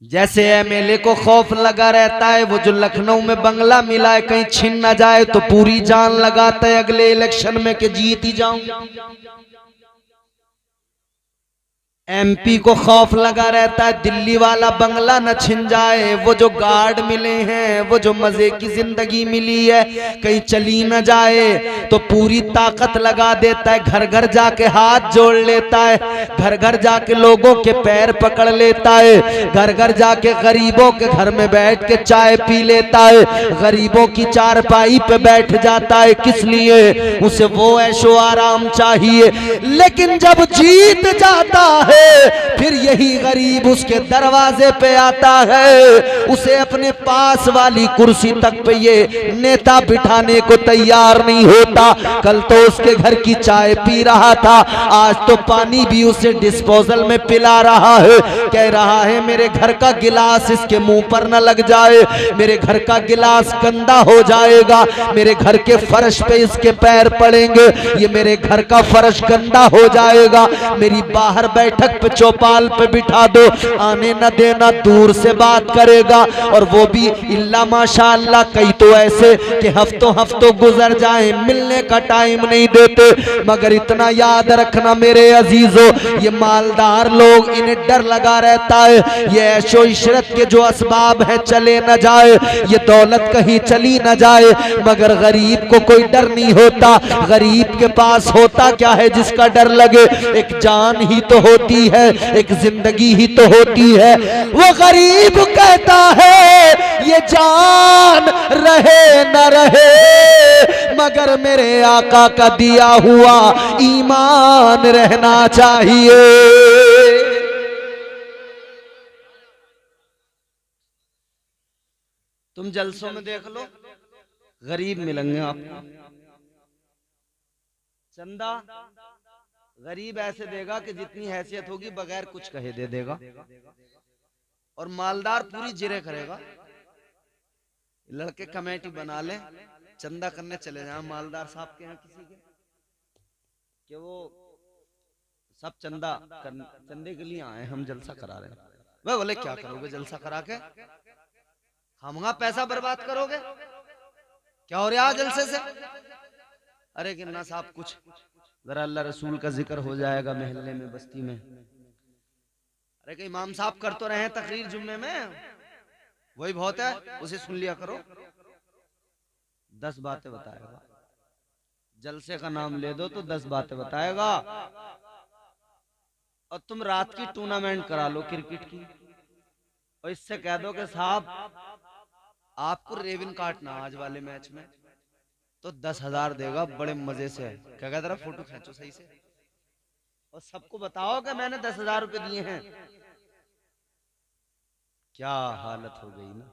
जैसे एमएलए को खौफ लगा रहता है, वो जो लखनऊ में बंगला मिला है कहीं छिन ना जाए तो पूरी जान लगाता है अगले इलेक्शन में कि जीत ही जाऊं। एमपी को खौफ लगा रहता है दिल्ली वाला बंगला न छिन जाए, वो जो गार्ड मिले हैं, वो जो मजे की जिंदगी मिली है कहीं चली न जाए, तो पूरी ताकत लगा देता है। घर घर जाके हाथ जोड़ लेता है, घर घर जाके लोगों के पैर पकड़ लेता है, घर घर जाके गरीबों के घर में बैठ के चाय पी लेता है, गरीबों की चारपाई पे बैठ जाता है। किस लिए? उसे वो ऐशो आराम चाहिए। लेकिन जब जीत जाता है फिर यही गरीब उसके दरवाजे पे आता है, उसे अपने पास वाली कुर्सी तक पे ये नेता बिठाने को तैयार नहीं होता। कल तो उसके घर की चाय पी रहा था, आज तो पानी भी उसे डिस्पोजल में पिला रहा है। कह रहा है मेरे घर का गिलास इसके मुंह पर न लग जाए, मेरे घर का गिलास गंदा हो जाएगा, मेरे घर के फर्श पे इसके पैर पड़ेंगे, ये मेरे घर का फर्श गंदा हो जाएगा, मेरी बाहर बैठक पे चौपाल पे बिठा दो, आने न देना, दूर से बात करेगा। और वो भी इल्ला माशाअल्लाह, कई तो ऐसे कि हफ्तों हफ्तों गुजर जाए मिलने का टाइम नहीं देते। मगर इतना याद रखना मेरे अजीजों, ये मालदार लोग इन्हें डर लगा रहता है ये ऐशो इशरत के जो असबाब है चले न जाए, ये दौलत कहीं चली न जाए। मगर गरीब को कोई डर नहीं होता। गरीब के पास होता क्या है जिसका डर लगे? एक जान ही तो होती है, एक जिंदगी ही तो होती है। वो गरीब कहता है ये जान रहे न रहे, मगर मेरे आका का दिया हुआ ईमान रहना चाहिए। तुम जलसों में देख लो, गरीब मिलेंगे आपको। चंदा गरीब ऐसे देगा कि जितनी हैसियत होगी बगैर कुछ कहे दे देगा, और मालदार पूरी जिरे करेगा। लड़के कमेटी बना ले, चंदा करने चले जाए मालदार साहब के यहाँ किसी के, कि वो सब चंदे के लिए आए, हम जलसा करा रहे हैं। वह बोले क्या करोगे जलसा करा के? हम पैसा बर्बाद करोगे? क्या हो रहा है जलसे से? अरे गिन्ना साहब कुछ जरा अल्लाह रसूल का जिक्र हो जाएगा महल्ले में, बस्ती में। अरे कि इमाम साहब कर तो रहे हैं तकरीर जुम्मे में, वही बहुत है, उसे सुन लिया करो। 10 बातें बताएगा, जलसे का नाम ले दो तो 10 बातें बताएगा। और तुम रात की टूर्नामेंट करा लो क्रिकेट की, और इससे कह दो कि साहब आपको रेविन काटना आज वाले मैच में, तो 10,000 देगा बड़े मजे से। क्या कहता रहा, फोटो खींचो सही से और सबको बताओ कि मैंने 10,000 रुपए दिए हैं। क्या हालत हो गई ना।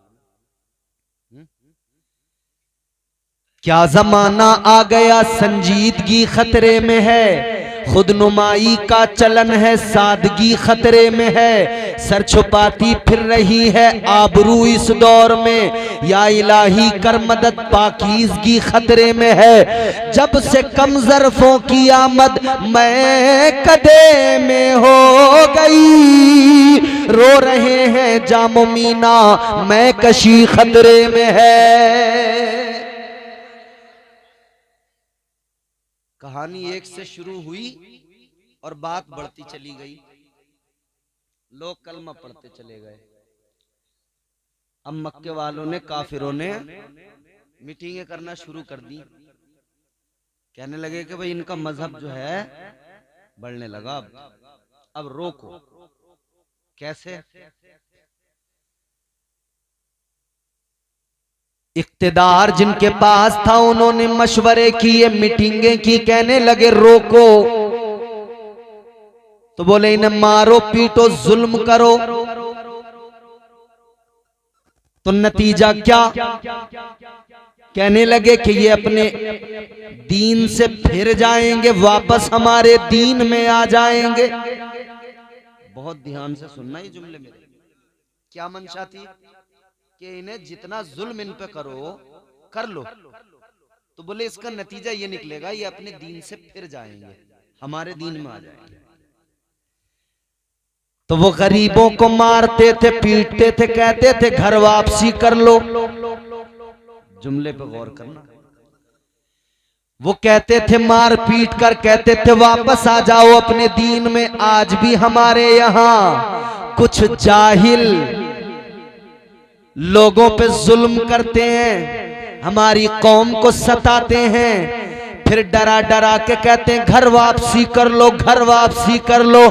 क्या जमाना आ गया, संजीदगी खतरे में है, खुदनुमाई का चलन है, सादगी खतरे में है, सर छुपाती फिर रही है आबरू इस दौर में, या इलाही कर मदद पाकीज़गी खतरे में है। जब से कम ज़र्फ़ों की आमद मैं कदे में हो गई, रो रहे हैं जामो मीना मैं कशी खतरे में है। कहानी एक से शुरू हुई और बात बढ़ती चली गई, लोग कलमा पढ़ते चले गए। अब मक्के वालों ने, काफिरों ने मीटिंगें करना शुरू कर दी, कहने लगे कि भाई इनका मजहब जो है बढ़ने लगा, अब रोको। कैसे? इख्तिदार जिनके पास था उन्होंने मशवरे किए, मीटिंगें की, कहने लगे रोको। तो बोले इन्हें मारो पीटो जुल्म करो, तो नतीजा क्या? कहने लगे कि ये अपने दीन से फिर जाएंगे, वापस हमारे दीन में आ जाएंगे। बहुत ध्यान से सुनना ये जुमले मेरे। क्या मंशा थी कि इन्हें जितना जुल्म इन पे करो कर लो, तो बोले इसका नतीजा ये निकलेगा ये अपने दीन से फिर जाएंगे, हमारे दीन में आ जाएंगे। तो वो गरीबों को मारते थे, पीटते थे, कहते थे घर वापसी कर लो। जुमले पे गौर करना। वो कहते थे मार पीट कर, कहते थे वापस आ जाओ अपने दीन में। आज भी हमारे यहाँ कुछ जाहिल लोगों पे जुल्म करते हैं, हमारी कौम को सताते हैं, फिर डरा डरा के कहते हैं घर वापसी कर लो, घर वापसी कर लो।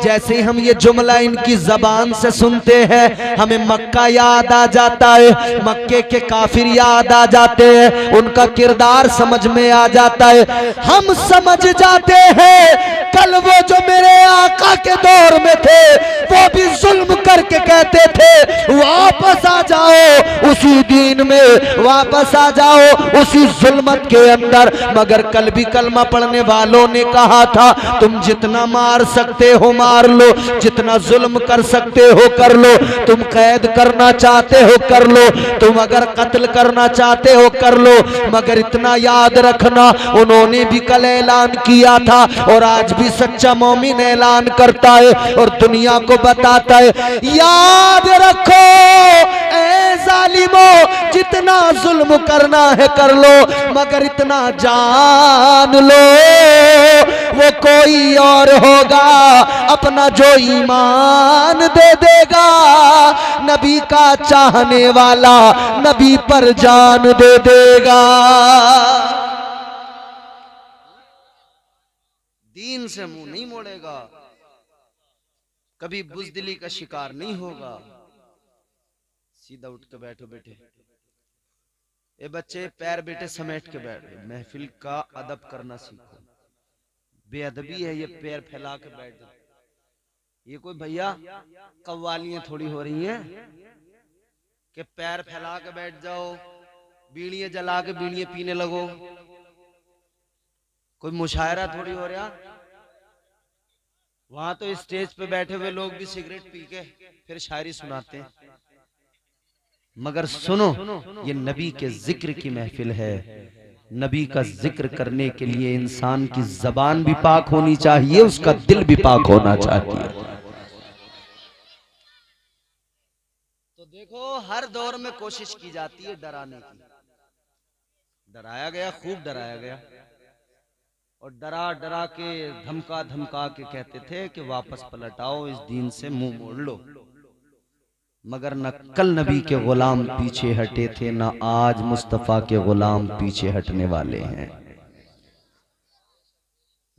जैसे ही हम ये जुमला इनकी जबान से सुनते हैं, हमें मक्का याद आ जाता है, मक्के के काफिर याद आ जाते हैं, उनका किरदार समझ में आ जाता है। हम समझ जाते हैं कल वो जो मेरे आका के दौर में थे वो भी जुल्म करके कहते थे वापस आ जाओ उसी दीन में, वापस आ जाओ उसी जुल्मत के अंदर। मगर कल भी कलमा पढ़ने वालों ने कहा था तुम जितना मार सकते हो मार लो, जितना जुल्म कर सकते हो कर लो, तुम कैद करना चाहते हो कर लो, तुम अगर कत्ल करना चाहते हो कर लो। मगर इतना याद रखना उन्होंने भी कल ऐलान किया था और आज भी सच्चा मोमिन ऐलान करता है और दुनिया को बताता है, याद रखो ऐ जालिमो जितना जुल्म करना है कर लो, मगर इतना जान लो वो कोई और होगा अपना जो ईमान दे देगा, नबी का चाहने वाला नबी पर जान दे देगा। दीन से मुंह नहीं मोड़ेगा, कभी बुज़दिली का शिकार नहीं होगा। सीधा उठ के बैठो बेटे, ये बच्चे पैर बेटे समेट के बैठो, महफिल का अदब करना सीखो। बेअदबी है ये पैर फैला के बैठ जाओ। ये कोई भैया कव्वालियां थोड़ी हो रही हैं कि पैर फैला के बैठ जाओ, बीड़ियां जला के बीड़ियां पीने लगो। कोई मुशायरा थोड़ी हो रहा। वहां तो स्टेज पे बैठे हुए लोग भी सिगरेट पी के फिर शायरी सुनाते हैं। मगर सुनो, ये नबी के जिक्र की महफिल है। नबी का जिक्र करने के लिए इंसान की जबान भी पाक होनी चाहिए, उसका दिल भी पाक होना चाहिए। तो देखो हर दौर में कोशिश की जाती है डराने की। डराया गया, खूब डराया गया और डरा डरा के धमका धमका के कहते थे कि वापस पलट आओ, इस दीन से मुंह मोड़ लो। मगर न कल नबी के गुलाम पीछे हटे थे, न आज मुस्तफा के गुलाम पीछे हटने वाले हैं।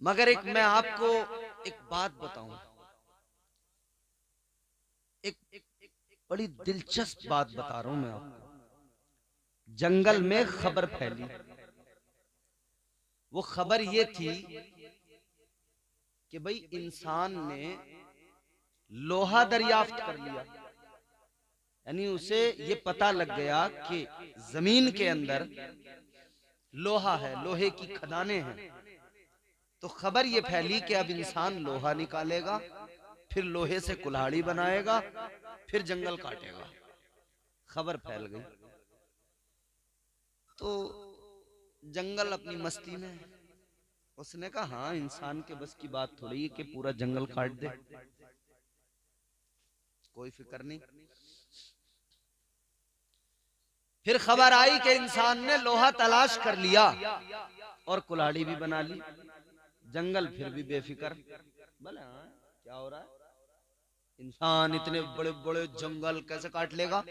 मगर एक मैं आपको एक बात बताऊं, एक बड़ी दिलचस्प बात बता रहा हूं मैं आपको। जंगल में खबर फैली, वो खबर ये थी कि भाई इंसान ने लोहा दरियाफ्त कर लिया, यानी उसे ये पता लग गया कि जमीन के अंदर लोहा है, लोहे की खदानें हैं। तो खबर ये फैली कि अब इंसान लोहा निकालेगा, फिर लोहे से कुल्हाड़ी बनाएगा, फिर जंगल काटेगा। खबर फैल गई तो जंगल अपनी मस्ती में, उसने कहा हाँ इंसान के बस की बात थोड़ी है कि पूरा जंगल काट दे, कोई फिक्र नहीं। फिर खबर आई कि इंसान ने लोहा तलाश कर लिया और कुल्हाड़ी भी बना ली। जंगल फिर भी बेफिक्र, बोले हाँ क्या हो रहा है, इंसान इतने बड़े बड़े जंगल कैसे काट लेगा।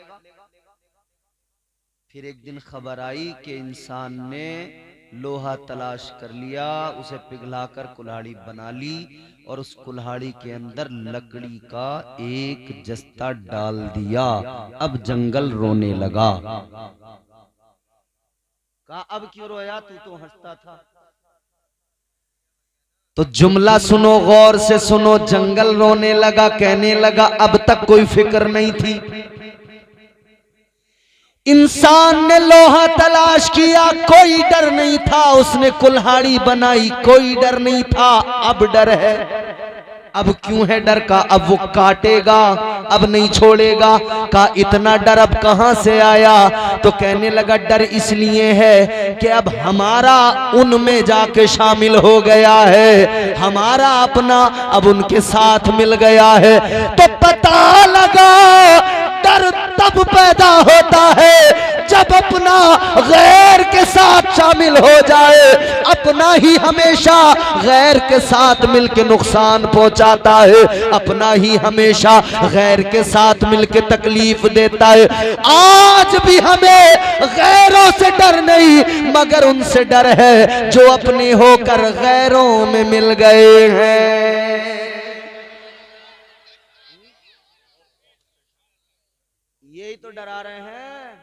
फिर एक दिन खबर आई कि इंसान ने लोहा तलाश कर लिया, उसे पिघलाकर कुल्हाड़ी बना ली और उस कुल्हाड़ी के अंदर लकड़ी का एक जस्ता डाल दिया। अब जंगल रोने लगा। कहा अब क्यों रोया, तू तो हंसता था। तो जुमला सुनो, गौर से सुनो। जंगल रोने लगा, कहने लगा अब तक कोई फिक्र नहीं थी। इंसान ने लोहा तलाश किया, कोई डर नहीं था, उसने कुल्हाड़ी बनाई, कोई डर नहीं था, अब डर है। अब क्यों है डर का, अब वो काटेगा, अब नहीं छोड़ेगा। का इतना डर अब कहां से आया? तो कहने लगा डर इसलिए है कि अब हमारा उनमें जाके शामिल हो गया है, हमारा अपना अब उनके साथ मिल गया है। तो पता लगा डर तब पैदा होता है जब अपना गैर के साथ शामिल हो जाए। अपना ही हमेशा गैर के साथ मिलके नुकसान पहुंचाता है, अपना ही हमेशा गैर के साथ मिलके तकलीफ देता है। आज भी हमें गैरों से डर नहीं, मगर उनसे डर है जो अपने होकर गैरों में मिल गए हैं। यही तो डरा रहे हैं,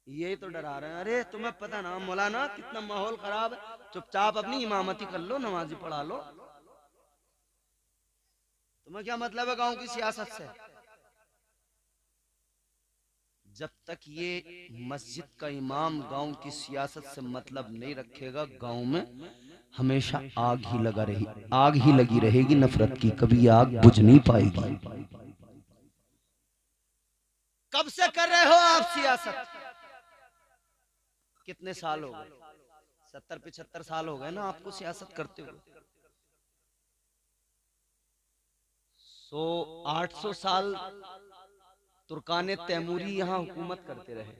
यही तो डरा रहे हैं। अरे तुम्हें पता ना मौलाना कितना माहौल खराब है, चुपचाप अपनी इमामती कर लो, नमाजी पढ़ा लो। तुम्हें क्या मतलब है गांव की सियासत से? जब तक ये मस्जिद का इमाम गांव की सियासत से मतलब नहीं रखेगा, गांव में हमेशा आग ही लगा रही, आग ही लगी रहेगी नफरत की, कभी आग बुझ नहीं पाएगी। कब से कर रहे हो आप सियासत? कितने साल हो गए? 70-75 साल हो गए ना आपको सियासत करते हुए। 800 साल तुर्काने तैमूरी यहाँ हुकूमत करते रहे,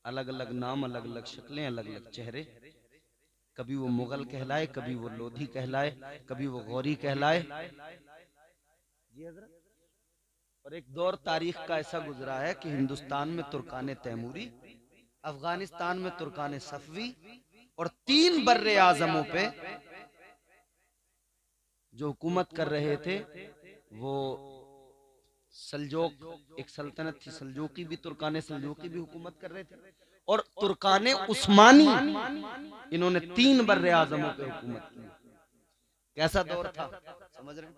अलग अलग नाम, अलग अलग शक्लें, अलग अलग चेहरे। कभी वो मुगल कहलाए, कभी वो लोधी कहलाए, कभी वो गौरी कहलाए। जी हज़रत। और एक दौर तारीख का ऐसा गुजरा है कि हिंदुस्तान में तुर्काने तैमूरी, अफगानिस्तान में तुर्काने सफवी, और 3 बर्रे आजमों पे जो हुकूमत कर रहे थे वो सल्जोक, एक सल्तनत थी सल्जोकी भी, तुर्काने सल्जोकी भी हुकूमत कर रहे थे, और तुर्काने उस्मानी, इन्होंने 3 बर्रे आजमों पे हुकूमत की। कैसा दौर था समझ रहे हैं?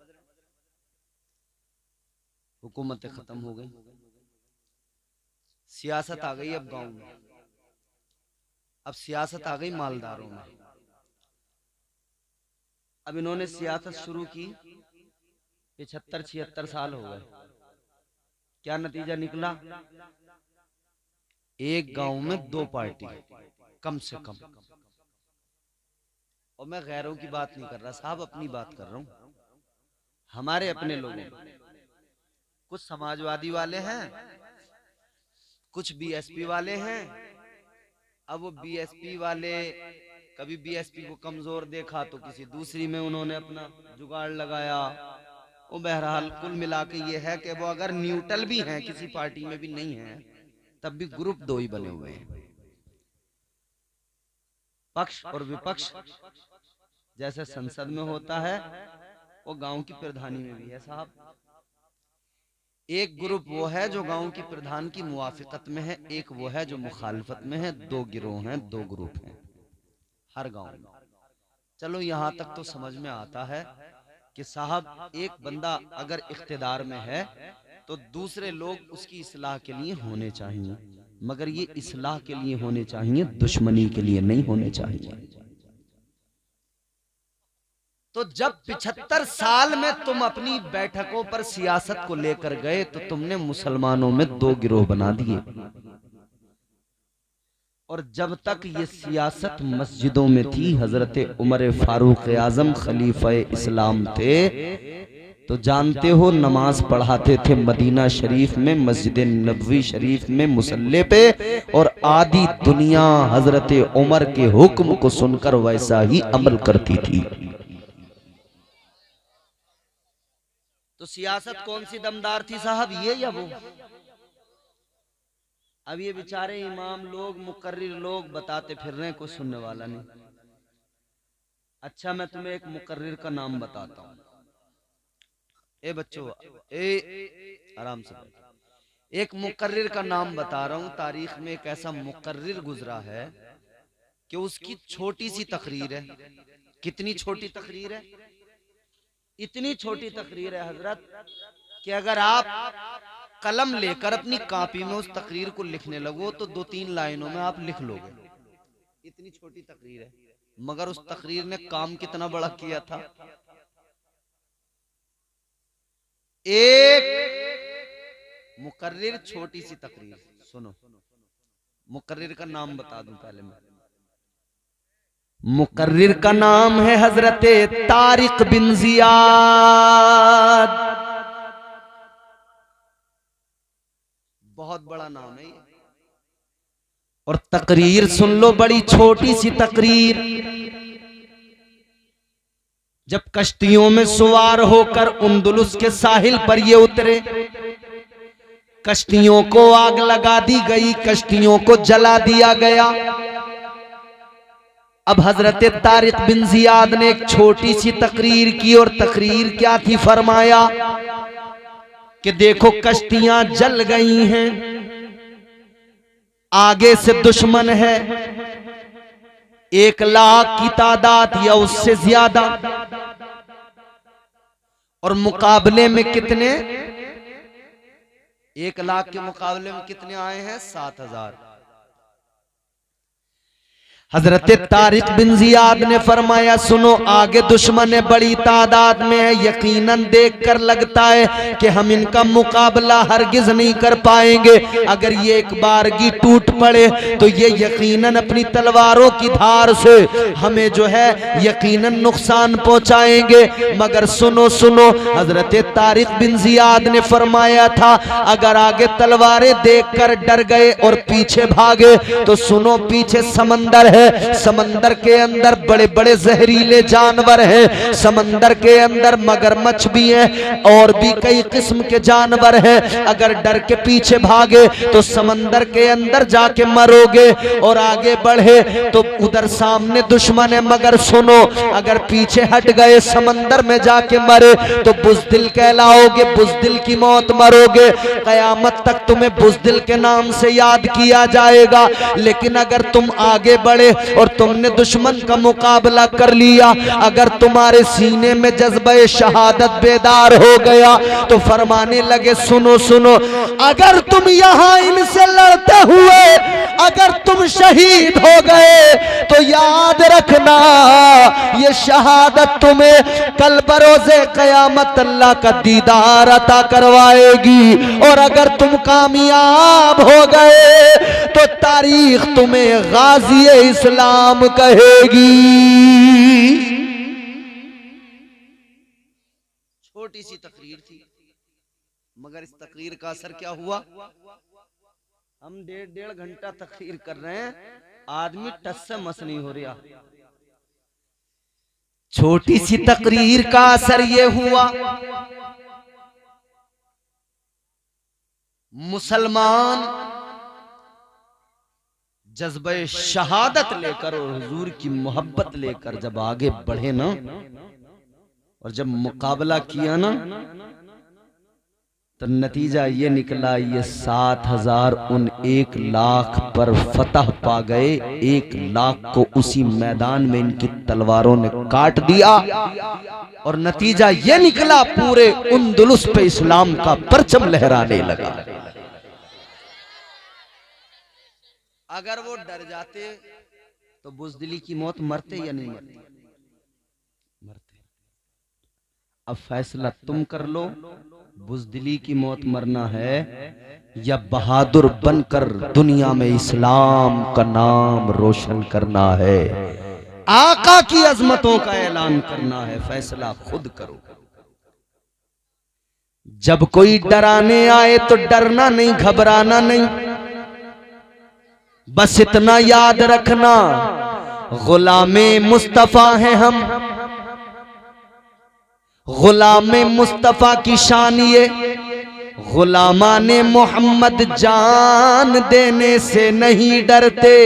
हुकूमतें खत्म हो गई, सियासत आ गई अब गांव में, अब सियासत आ गई मालदारों में। अब इन्होंने सियासत शुरू की, 75-76 साल हो गए। क्या नतीजा निकला? एक गांव में 2 पार्टी कम से कम। और मैं गैरों की बात नहीं कर रहा साहब, अपनी बात कर रहा हूं। हमारे अपने लोगों, कुछ समाजवादी वाले हैं, कुछ बीएसपी वाले हैं। अब वो बीएसपी वाले कभी बीएसपी को कमजोर देखा तो किसी दूसरी में उन्होंने अपना जुगाड़ लगाया। वो बहरहाल कुल मिला के ये है कि वो अगर न्यूट्रल भी हैं, किसी पार्टी में भी नहीं है, तब भी ग्रुप 2 ही बने हुए हैं, पक्ष और विपक्ष। जैसे संसद में होता है वो गांव की प्रधानी में भी है साहब। एक ग्रुप वो है जो गांव की प्रधान की मुवाफिकत में है, एक वो है जो मुखालफत में है। 2 गिरोह हैं, 2 ग्रुप हैं हर गांव में। चलो यहां तक तो समझ में आता है कि साहब एक बंदा अगर इख्तिदार में है तो दूसरे लोग उसकी इस्लाह के लिए होने चाहिए, मगर ये इस्लाह के लिए होने चाहिए, दुश्मनी के लिए नहीं होने चाहिए। तो जब 75 साल में तुम अपनी बैठकों पर सियासत को लेकर गए तो तुमने मुसलमानों में 2 गिरोह बना दिए। और जब तक ये सियासत मस्जिदों में थी, हजरत उमर फारूक आजम खलीफा इस्लाम थे, तो जानते हो नमाज पढ़ाते थे मदीना शरीफ में, मस्जिद नबवी शरीफ में मुसल्ले पे, और आधी दुनिया हजरत उमर के हुक्म को सुनकर वैसा ही अमल करती थी। तो सियासत कौन सी दमदार थी साहब, ये या वो? अब ये बेचारे इमाम लोग, मुकर्रिर लोग बताते फिर रहे हैं, कोई सुनने वाला नहीं। अच्छा मैं तुम्हें एक मुकर्रिर का नाम बताता हूँ। ए बच्चों, आराम से। एक मुकर्रिर का नाम बता रहा हूँ। तारीख में एक ऐसा मुकर्रिर गुजरा है कि उसकी छोटी सी तकरीर है। कितनी छोटी तकरीर है? इतनी छोटी तकरीर है हजरत कि अगर आप कलम लेकर अपनी कॉपी में उस तकरीर को लिखने लगो तो 2-3 लाइनों में आप लिख लोगे। इतनी छोटी तकरीर है, मगर उस तकरीर ने काम कितना बड़ा किया था। एक मुकर्रिर, छोटी सी तकरीर सुनो। मुकर्रिर का नाम बता दूं पहले मैं। मुकर्रिर का नाम है हजरत तारिक बिन जियाद। बहुत बड़ा नाम है ये। और तकरीर सुन लो, बड़ी छोटी सी तकरीर। जब कश्तियों में सवार होकर उंदुलुस के साहिल पर ये उतरे, कश्तियों को आग लगा दी गई, कश्तियों को जला दिया गया। अब हजरत तारिक बिन जियाद ने एक छोटी सी तकरीर की, और तकरीर क्या थी, फरमाया कि देखो कश्तियां जल गई हैं, आगे से दुश्मन है 1 लाख की तादाद या उससे ज्यादा, और मुकाबले में कितने, 1 लाख के मुकाबले में कितने आए हैं, 7,000। हजरत तारिक बिन जियाद ने फरमाया सुनो, आगे दुश्मन बड़ी तादाद में है, यकीनन देखकर लगता है कि हम इनका मुकाबला हरगिज नहीं कर पाएंगे। अगर ये एक बारगी टूट पड़े तो ये यकीनन अपनी तलवारों की धार से हमें जो है यकीनन नुकसान पहुंचाएंगे। मगर सुनो सुनो, हजरत तारिक बिन जियाद ने फरमाया था अगर आगे तलवारें देखकर डर गए और पीछे भागे तो सुनो, पीछे समंदर है, समंदर के अंदर बड़े बड़े जहरीले जानवर हैं, समंदर के अंदर मगरमच्छ भी हैं और भी कई किस्म के जानवर हैं। अगर डर के पीछे भागे तो समंदर के अंदर जाके मरोगे, और आगे बढ़े तो उधर सामने दुश्मन है। मगर सुनो, अगर पीछे हट गए समंदर में जाके मरे तो बुज़दिल कहलाओगे, बुज़दिल की मौत मरोगे, कयामत तक तुम्हें बुज़दिल के नाम से याद किया जाएगा। लेकिन अगर तुम आगे बढ़े और तुमने दुश्मन का मुकाबला कर लिया, अगर तुम्हारे सीने में जज्बे शहादत बेदार हो गया तो फरमाने लगे सुनो सुनो, अगर तुम यहां इनसे लड़ते हुए अगर तुम शहीद हो गए तो याद रखना ये शहादत तुम्हें कल बरोज़े क़यामत अल्लाह का दीदार अता करवाएगी। और अगर तुम कामयाब हो गए तो तारीख तुम्हें गाज़ी इस्लाम कहेगी। छोटी सी तकरीर थी, मगर इस तकरीर का असर क्या हुआ। हम 1.5 घंटा तकरीर कर रहे हैं, आदमी टस से मस नहीं हो रहा। छोटी सी तकरीर का असर यह हुआ, मुसलमान जज्बे शहादत लेकर और हुजूर की मोहब्बत लेकर जब आगे बढ़े ना, और जब मुकाबला किया ना, तो नतीजा ये निकला, ये 7,000 उन 1 लाख पर फतह पा गए। 1 लाख को उसी मैदान में इनकी तलवारों ने काट दिया, और नतीजा ये निकला पूरे उंदुलुस पे इस्लाम का परचम लहराने लगा। अगर वो डर जाते तो बुज़दिली की मौत मरते या नहीं मरते, मरते। अब फैसला तुम कर लो, बुज़दिली की मौत मरना है या बहादुर बनकर दुनिया में इस्लाम का नाम रोशन करना है, आका की अजमतों का ऐलान करना है। फैसला खुद करो। जब कोई डराने आए तो डरना नहीं, घबराना नहीं, बस इतना याद रखना गुलामे मुस्तफा हैं हम। गुलामे मुस्तफा की शान ये, गुलामाने मोहम्मद जान देने से नहीं डरते।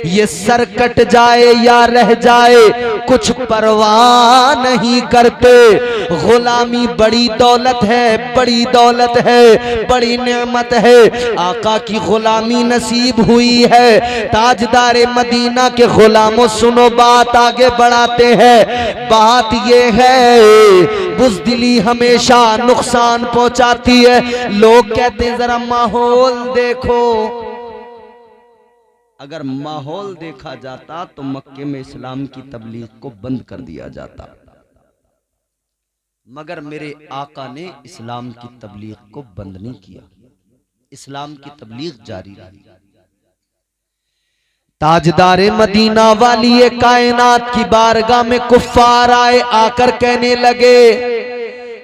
ये सर कट जाए या रह जाए कुछ परवाह नहीं करते। गुलामी बड़ी दौलत है, बड़ी दौलत है, बड़ी नेमत है। आका की गुलामी नसीब हुई है। ताजदारे मदीना के गुलामों सुनो, बात आगे बढ़ाते हैं। बात ये है बुज़दिली हमेशा नुकसान पहुंचाती है। लोग कहते हैं जरा माहौल देखो। अगर माहौल देखा जाता तो मक्के में इस्लाम की तबलीग को बंद कर दिया जाता। मगर मेरे आका ने इस्लाम की तबलीग को बंद नहीं किया, इस्लाम की तबलीग जारी रही। ताजदारे मदीना वाली ये कायनात की बारगाह में कुफ्फार आए, आकर कहने लगे,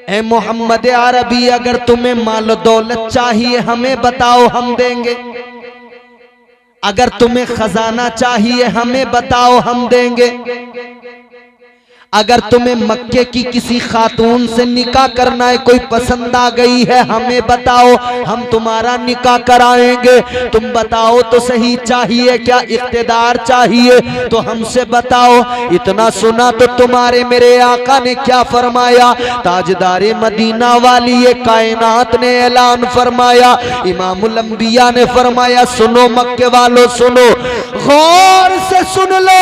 ए मोहम्मद अरबी, अगर तुम्हें माल दौलत चाहिए हमें बताओ, हम देंगे। अगर तुम्हें खजाना चाहिए हमें बताओ, हम देंगे। अगर तुम्हें मक्के की किसी खातून से निकाह करना है, कोई पसंद आ गई है, हमें बताओ, हम तुम्हारा निकाह कराएंगे। तुम बताओ तो सही, चाहिए क्या, इख्तिदार चाहिए तो हमसे बताओ। इतना सुना तो तुम्हारे मेरे आका ने क्या फरमाया, ताजदारे मदीना वाली ये कायनात ने ऐलान फरमाया, इमामुल अंबिया ने फरमाया, सुनो मक्के वालों सुनो, गौर से सुन लो,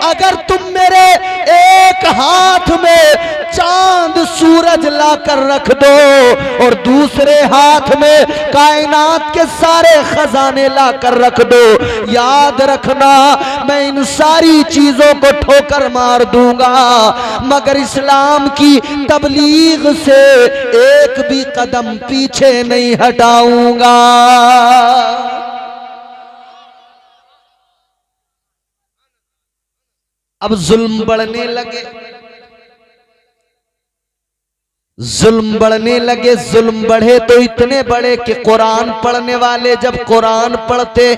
अगर तुम मेरे एक हाथ में चांद सूरज लाकर रख दो और दूसरे हाथ में कायनात के सारे खजाने लाकर रख दो, याद रखना मैं इन सारी चीजों को ठोकर मार दूंगा, मगर इस्लाम की तबलीग से एक भी कदम पीछे नहीं हटाऊंगा। अब जुल्म बढ़ने लगे, जुल्म बढ़ने लगे। जुल्म बढ़े तो इतने बड़े कि कुरान पढ़ने वाले जब कुरान पढ़ते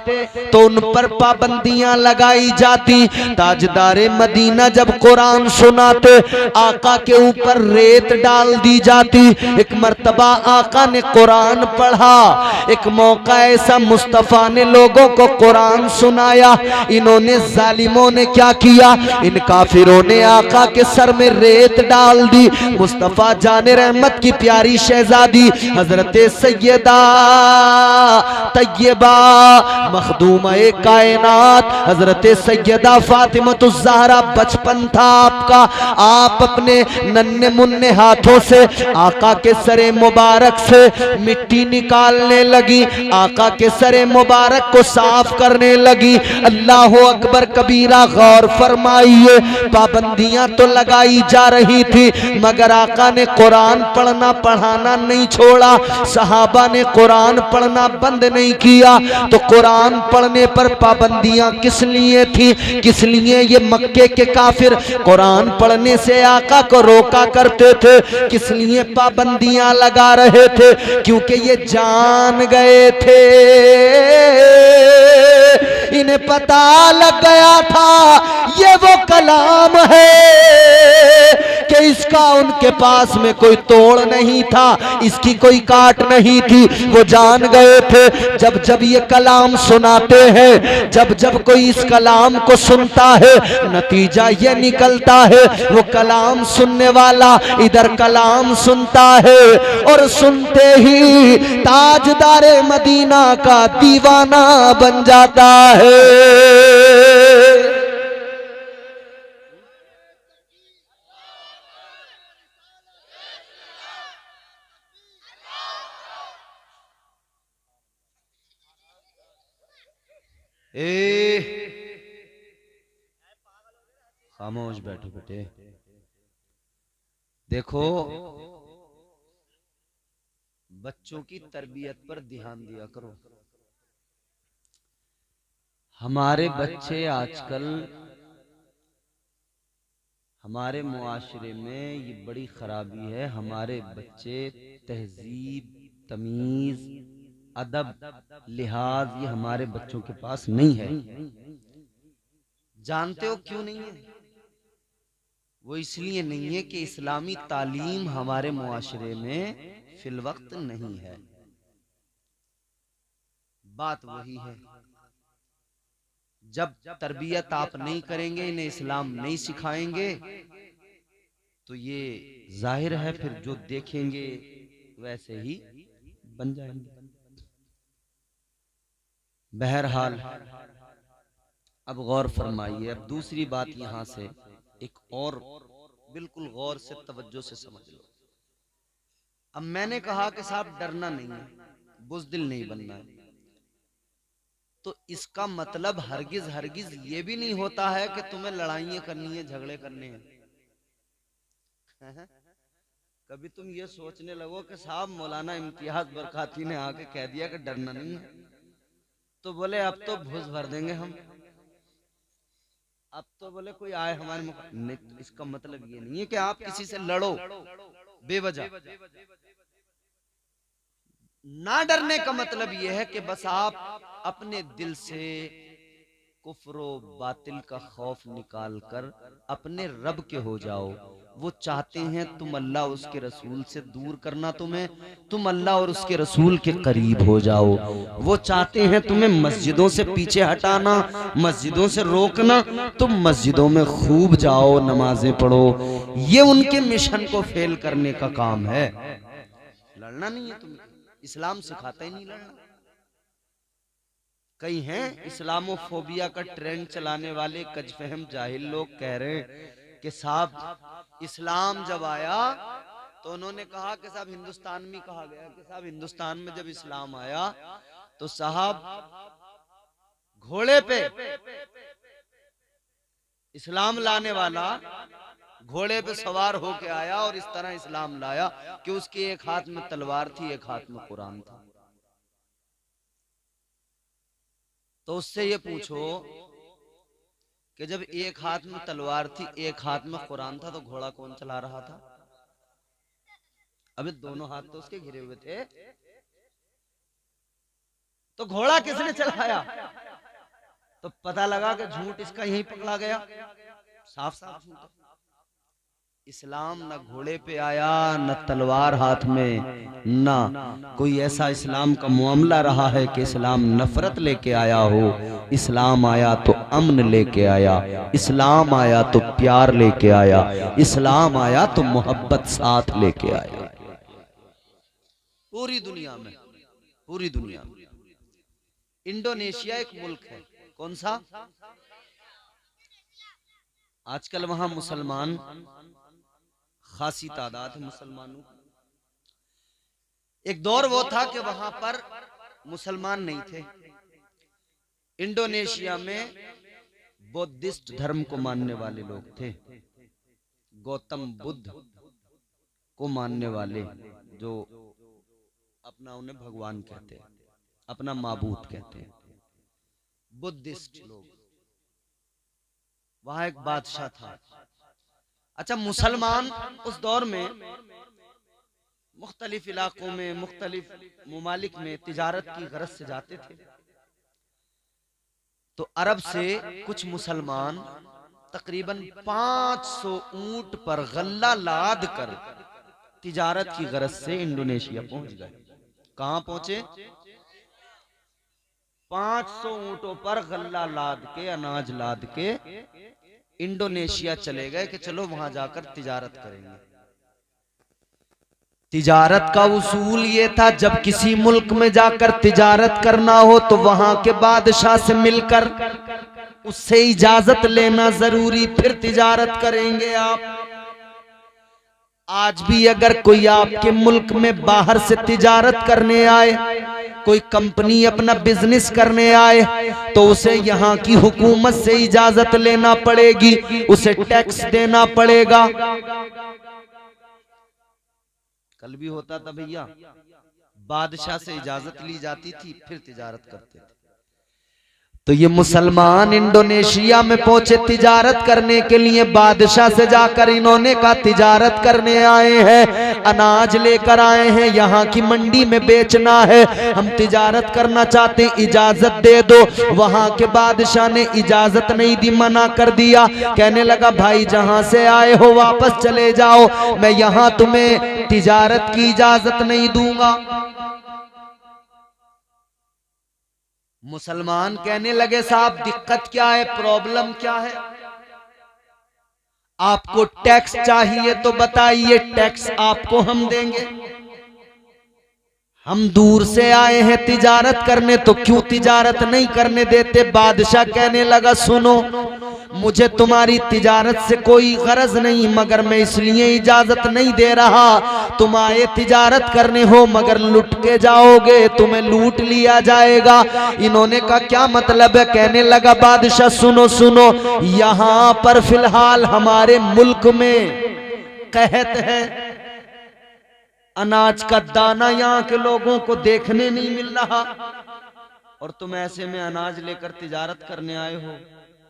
तो उन पर पाबंदियां लगाई जाती। ताजदारे मदीना जब कुरान सुनाते आका के ऊपर रेत डाल दी जाती। एक मर्तबा आका ने कुरान पढ़ा, एक मौका ऐसा मुस्तफा ने लोगों को कुरान सुनाया, इन्होंने जालिमों ने क्या किया, इन काफिरों ने आका के सर में रेत डाल दी। मुस्तफा जाने रहमत की प्यारी शहजादी हजरत सैयदा तैयबा मखदूमा कायनात हजरत सैयदा फातिमतुज़ ज़हरा, बचपन था आपका, आप अपने नन्हे मुन्ने हाथों से आका के सरे मुबारक से मिट्टी निकालने लगी, आका के सरे मुबारक को साफ करने लगी। अल्लाह अकबर कबीरा, गौर फरमाइए, पाबंदियां तो लगाई जा रही थी मगर आका ने कुरान पढ़ना पढ़ाना नहीं छोड़ा, सहाबा ने कुरान पढ़ना बंद नहीं किया। तो कुरान पढ़ने पर पाबंदियां किस लिए थी, किस लिए ये मक्के के काफिर कुरान पढ़ने से आका को रोका करते थे, किस लिए पाबंदियां लगा रहे थे, क्योंकि ये जान गए थे, इन्हें पता लग गया था ये वो कलाम है कि इसका उनके पास में कोई तोड़ नहीं था, इसकी कोई काट नहीं थी। वो जान गए थे जब जब ये कलाम सुनाते हैं, जब जब कोई इस कलाम को सुनता है, नतीजा ये निकलता है वो कलाम सुनने वाला इधर कलाम सुनता है और सुनते ही ताजदारे मदीना का दीवाना बन जाता है। खामोश बैठो बेटे, देखो बच्चों की तरबियत पर ध्यान दिया करो। हमारे बच्चे आजकल हमारे मुआशरे में ये बड़ी खराबी है, हमारे बच्चे तहजीब, तमीज, अदब, लिहाज ये हमारे बच्चों के पास नहीं है। जानते हो क्यों नहीं है? वो इसलिए नहीं है कि इस्लामी तालीम हमारे मुआशरे में फिल वक्त नहीं है। बात वही है, जब तरबियत आप नहीं करेंगे, इन्हें इस्लाम नहीं सिखाएंगे, तो ये जाहिर है फिर जो देखेंगे वैसे ही बन जाएंगे। बहरहाल अब गौर फरमाइए। अब दूसरी बात यहां से एक और बिल्कुल गौर से तवज्जो से समझ लो। अब मैंने कहा कि साहब डरना नहीं है, बुज़दिल नहीं बनना है, तो इसका मतलब हरगिज हरगिज ये भी नहीं होता है कि तुम्हें लड़ाइयां करनी है, झगड़े करने हैं। कभी तुम ये सोचने लगो कि साहब मौलाना इम्तियाज बरकाती ने आके कह दिया कि डरना नहीं है, तो बोले अब तो भूस भर देंगे हम, अब तो बोले कोई आए हमारे नहीं, तो इसका मतलब ये नहीं है कि आप किसी से लड़ो बेवजह। ना डरने का मतलब ये है कि बस आप अपने दिल से कुफ्र बातिल का खौफ निकाल कर अपने रब के हो जाओ। वो चाहते हैं तुम अल्लाह उसके रसूल से दूर करना, तुम अल्लाह और उसके रसूल के करीब हो जाओ। वो चाहते हैं तुम्हें मस्जिदों से पीछे हटाना, मस्जिदों से रोकना, तुम मस्जिदों में खूब जाओ, नमाजें पढ़ो। ये उनके मिशन को फेल करने का काम है। लड़ना नहीं है तुम्हें, इस्लाम सिखाता ही नहीं लड़ना। कई हैं इस्लामोफोबिया का ट्रेंड चलाने वाले कजफहम जाहिल लोग कह रहे हैं कि साहब इस्लाम जब आया तो उन्होंने कहा कि साहब हिंदुस्तान में कहा गया कि साहब हिंदुस्तान में जब इस्लाम आया तो साहब घोड़े पे इस्लाम लाने वाला घोड़े पे सवार होके आया और इस तरह इस्लाम लाया कि उसके एक हाथ में तलवार थी, एक हाथ में कुरान था। तो उससे ये पूछो कि जब एक हाथ में तलवार थी, एक हाथ में कुरान था, तो घोड़ा कौन चला रहा था? अबे दोनों हाथ तो उसके घिरे हुए थे, तो घोड़ा किसने चलाया? तो पता लगा कि झूठ इसका यही पकड़ा गया, साफ साफ झूठ। इस्लाम न घोड़े पे आया, न तलवार हाथ में, ना कोई ऐसा इस्लाम का मामला रहा है कि इस्लाम नफरत लेके आया हो। इस्लाम आया तो अमन लेके आया, इस्लाम आया तो प्यार लेके आया, इस्लाम आया तो मोहब्बत साथ लेके आया। पूरी दुनिया में, पूरी दुनिया में। इंडोनेशिया एक मुल्क है, कौन सा? आजकल वहां मुसलमान खासी तादाद है मुसलमानों की। एक दौर वो था कि वहां पर मुसलमान नहीं थे। इंडोनेशिया में बौद्धिस्ट धर्म को मानने वाले लोग थे, गौतम बुद्ध को मानने वाले, जो अपना उन्हें भगवान कहते हैं, अपना माबूद कहते हैं, बुद्धिस्ट लोग। वहां एक बादशाह था। अच्छा, मुसलमान उस दौर में मुख्तलिफ इलाकों में, मुख्तलिफ मुमालिक में तिजारत की गरज से जाते थे। तो अरब से कुछ मुसलमान तकरीबन 500 ऊंट पर गल्ला लाद कर तिजारत की गरज से इंडोनेशिया पहुंच गए। कहां पहुंचे? 500 ऊंटों पर गल्ला लाद के, अनाज लाद के इंडोनेशिया चले गए कि चलो वहां जाकर तिजारत करेंगे। तिजारत का उसूल ये था, जब किसी मुल्क में जाकर तिजारत करना हो तो वहां के बादशाह से मिलकर उससे इजाजत लेना जरूरी, फिर तिजारत करेंगे आप। आज भी अगर कोई आपके मुल्क में बाहर से तिजारत करने आए, कोई कंपनी अपना बिजनेस करने आए, तो उसे यहाँ की हुकूमत से इजाजत लेना पड़ेगी, उसे टैक्स देना पड़ेगा। कल भी होता था भैया, बादशाह से इजाजत ली जाती थी, फिर तिजारत करते थे। तो ये मुसलमान इंडोनेशिया में पहुंचे तिजारत करने के लिए। बादशाह से जाकर इन्होंने कहा तिजारत करने आए हैं, अनाज लेकर आए हैं, यहाँ की मंडी में बेचना है, हम तिजारत करना चाहते हैं, इजाजत दे दो। वहां के बादशाह ने इजाजत नहीं दी, मना कर दिया। कहने लगा भाई जहां से आए हो वापस चले जाओ, मैं यहाँ तुम्हें तिजारत की इजाजत नहीं दूंगा। मुसलमान कहने लगे साहब दिक्कत क्या है, प्रॉब्लम क्या है? आपको टैक्स चाहिए तो बताइए, टैक्स आपको हम देंगे। हम दूर से आए हैं तिजारत करने, तो क्यों तिजारत नहीं करने देते? बादशाह कहने लगा सुनो, मुझे तुम्हारी तिजारत से कोई गरज नहीं, मगर मैं इसलिए इजाजत नहीं दे रहा, तुम आए तिजारत करने हो मगर लुट के जाओगे, तुम्हें लूट लिया जाएगा। इन्होंने कहा क्या मतलब है? कहने लगा बादशाह सुनो सुनो, यहाँ पर फिलहाल हमारे मुल्क में कहत है अनाज का दाना यहाँ के लोगों को देखने नहीं मिल रहा, और तुम ऐसे में अनाज लेकर तिजारत करने आए हो।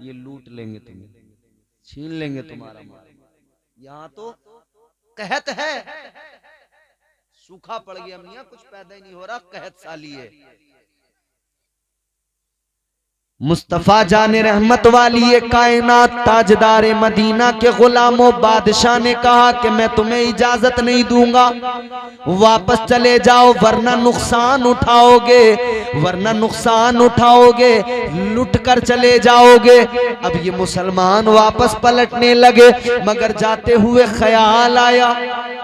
ये लूट लेंगे तुम्हें, छीन लेंगे तुम्हारा माल। यहाँ तो कहत है, सूखा पड़ गया मियां, कुछ पैदा ही नहीं हो रहा, कहत साली है। मुस्तफा जाने रहमत वाली ये कायनात ताजदार मदीना के गुलामों, बादशाह ने कहा कि मैं तुम्हें इजाजत नहीं दूंगा, वापस चले जाओ वरना नुकसान उठाओगे, वरना नुकसान उठाओगे, लुट कर चले जाओगे। अब ये मुसलमान वापस पलटने लगे, मगर जाते हुए ख्याल आया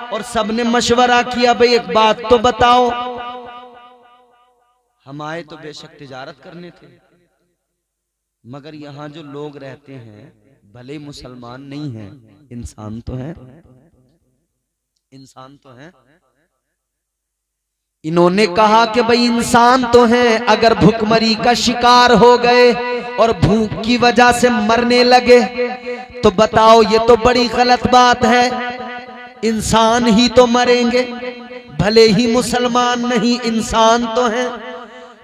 और सबने मशवरा किया, भाई एक बात तो बताओ, हम आए तो बेशक तिजारत करने थे, मगर यहाँ जो लोग रहते हैं भले मुसलमान नहीं हैं, इंसान तो हैं, इंसान तो हैं। इन्होंने कहा कि भाई इंसान तो हैं, अगर भूखमरी का शिकार हो गए और भूख की वजह से मरने लगे तो बताओ, ये तो बड़ी गलत बात है। इंसान ही तो मरेंगे, भले ही मुसलमान नहीं, इंसान तो हैं।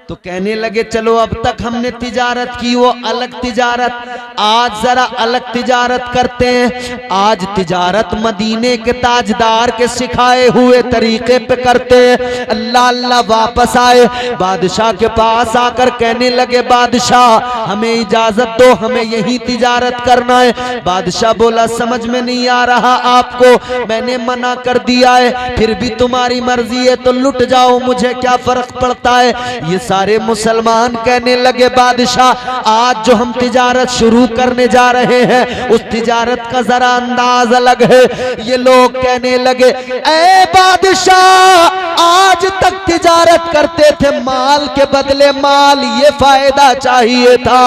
तो कहने लगे चलो अब तक हमने तिजारत की वो अलग तिजारत, आज जरा अलग तिजारत करते हैं। आज तिजारत मदीने के ताजदार के सिखाए हुए तरीके पे करते हैं। अल्लाह अल्लाह वापस आए, बादशाह के पास आकर कहने लगे, बादशाह हमें इजाजत दो, हमें यही तिजारत करना है। बादशाह बोला समझ में नहीं आ रहा आपको, मैंने मना कर दिया है, फिर भी तुम्हारी मर्जी है तो लुट जाओ, मुझे क्या फर्क पड़ता है। ये सारे मुसलमान कहने लगे, बादशाह आज जो हम तिजारत शुरू करने जा रहे हैं उस तिजारत का जरा अंदाज अलग है। ये लोग कहने लगे, ए बादशाह आज तक तिजारत करते थे माल के बदले माल, ये फायदा चाहिए था।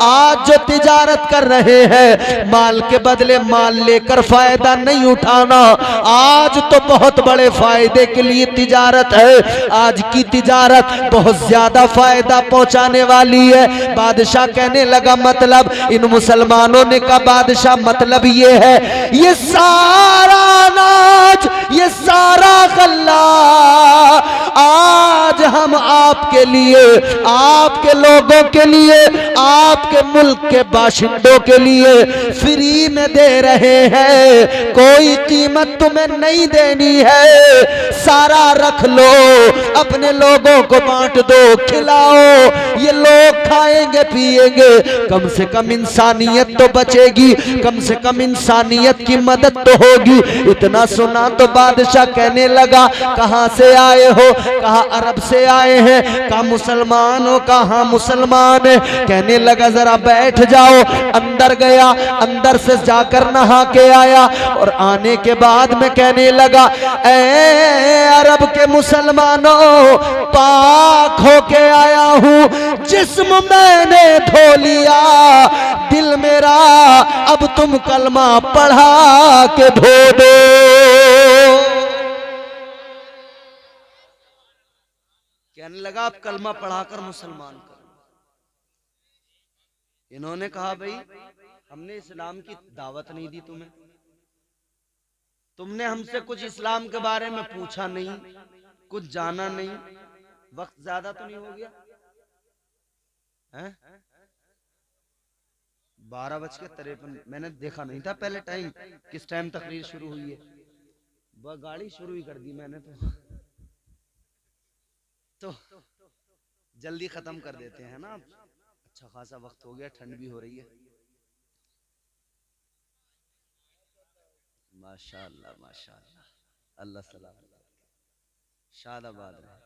आज जो तिजारत कर रहे हैं माल के बदले माल लेकर फायदा नहीं उठाना, आज तो बहुत बड़े फायदे के लिए तिजारत है, आज की तिजारत बहुत ज्यादा फायदा पहुंचाने वाली है। बादशाह कहने लगा मतलब, इन मुसलमानों ने कहा बादशाह मतलब ये है, ये सारा अनाज, ये सारा गल्ला आज हम आपके लिए, आपके लोगों के लिए, आपके मुल्क के बाशिंदों के लिए फ्री में दे रहे हैं, कोई कीमत तुम्हें नहीं देनी है, सारा रख लो, अपने लोगों को बांट दो, खिलाओ, ये लोग खाएंगे पिएंगे, कम से कम इंसानियत तो बचेगी, कम से कम इंसानियत की मदद तो होगी। इतना सुना तो बादशाह कहने लगा कहां से आए हो, कहा अरब से आए हैं, कहा मुसलमान हो, कहा मुसलमान है। कहने लगा जरा बैठ जाओ। अंदर गया, अंदर से जाकर नहा के आया और आने के बाद में कहने लगा, ए अरब के मुसलमानों पाक होके आया हूं, जिस्म मैंने धो लिया, दिल मेरा अब तुम कलमा पढ़ा के धो दो। कहने लगा आप कलमा पढ़ाकर मुसलमान कर। इन्होंने कहा भाई हमने इस्लाम की दावत नहीं दी तुम्हें, तुमने हमसे कुछ इस्लाम के बारे में पूछा नहीं, कुछ जाना नहीं, वक्त ज्यादा तो नहीं हो गया है? 12:53 मैंने देखा नहीं था पहले टाइम, किस टाइम तकरीर शुरू हुई है, वह गाड़ी शुरू ही कर दी मैंने तो जल्दी खत्म कर देते हैं ना। अच्छा खासा वक्त हो गया, ठंड भी हो रही है। माशाअल्लाह माशाअल्लाह, अल्लाह सलामत शादाबाद रहे।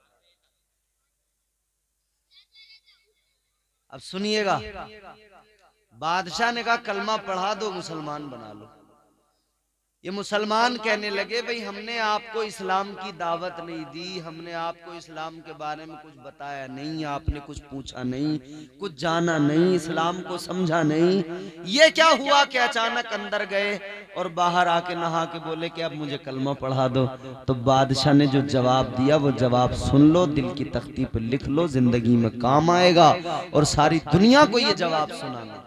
अब सुनिएगा, बादशाह ने कहा कलमा पढ़ा दो, मुसलमान बना लो। ये मुसलमान कहने लगे भाई हमने आपको इस्लाम की दावत नहीं दी, हमने आपको इस्लाम के बारे में कुछ बताया नहीं, आपने कुछ पूछा नहीं, कुछ जाना नहीं, इस्लाम को समझा नहीं। ये क्या हुआ कि अचानक अंदर गए और बाहर आके नहा के बोले कि अब मुझे कलमा पढ़ा दो। तो बादशाह ने जो जवाब दिया वो जवाब सुन लो, दिल की तख्ती पर लिख लो, जिंदगी में काम आएगा और सारी दुनिया को ये जवाब सुनाना।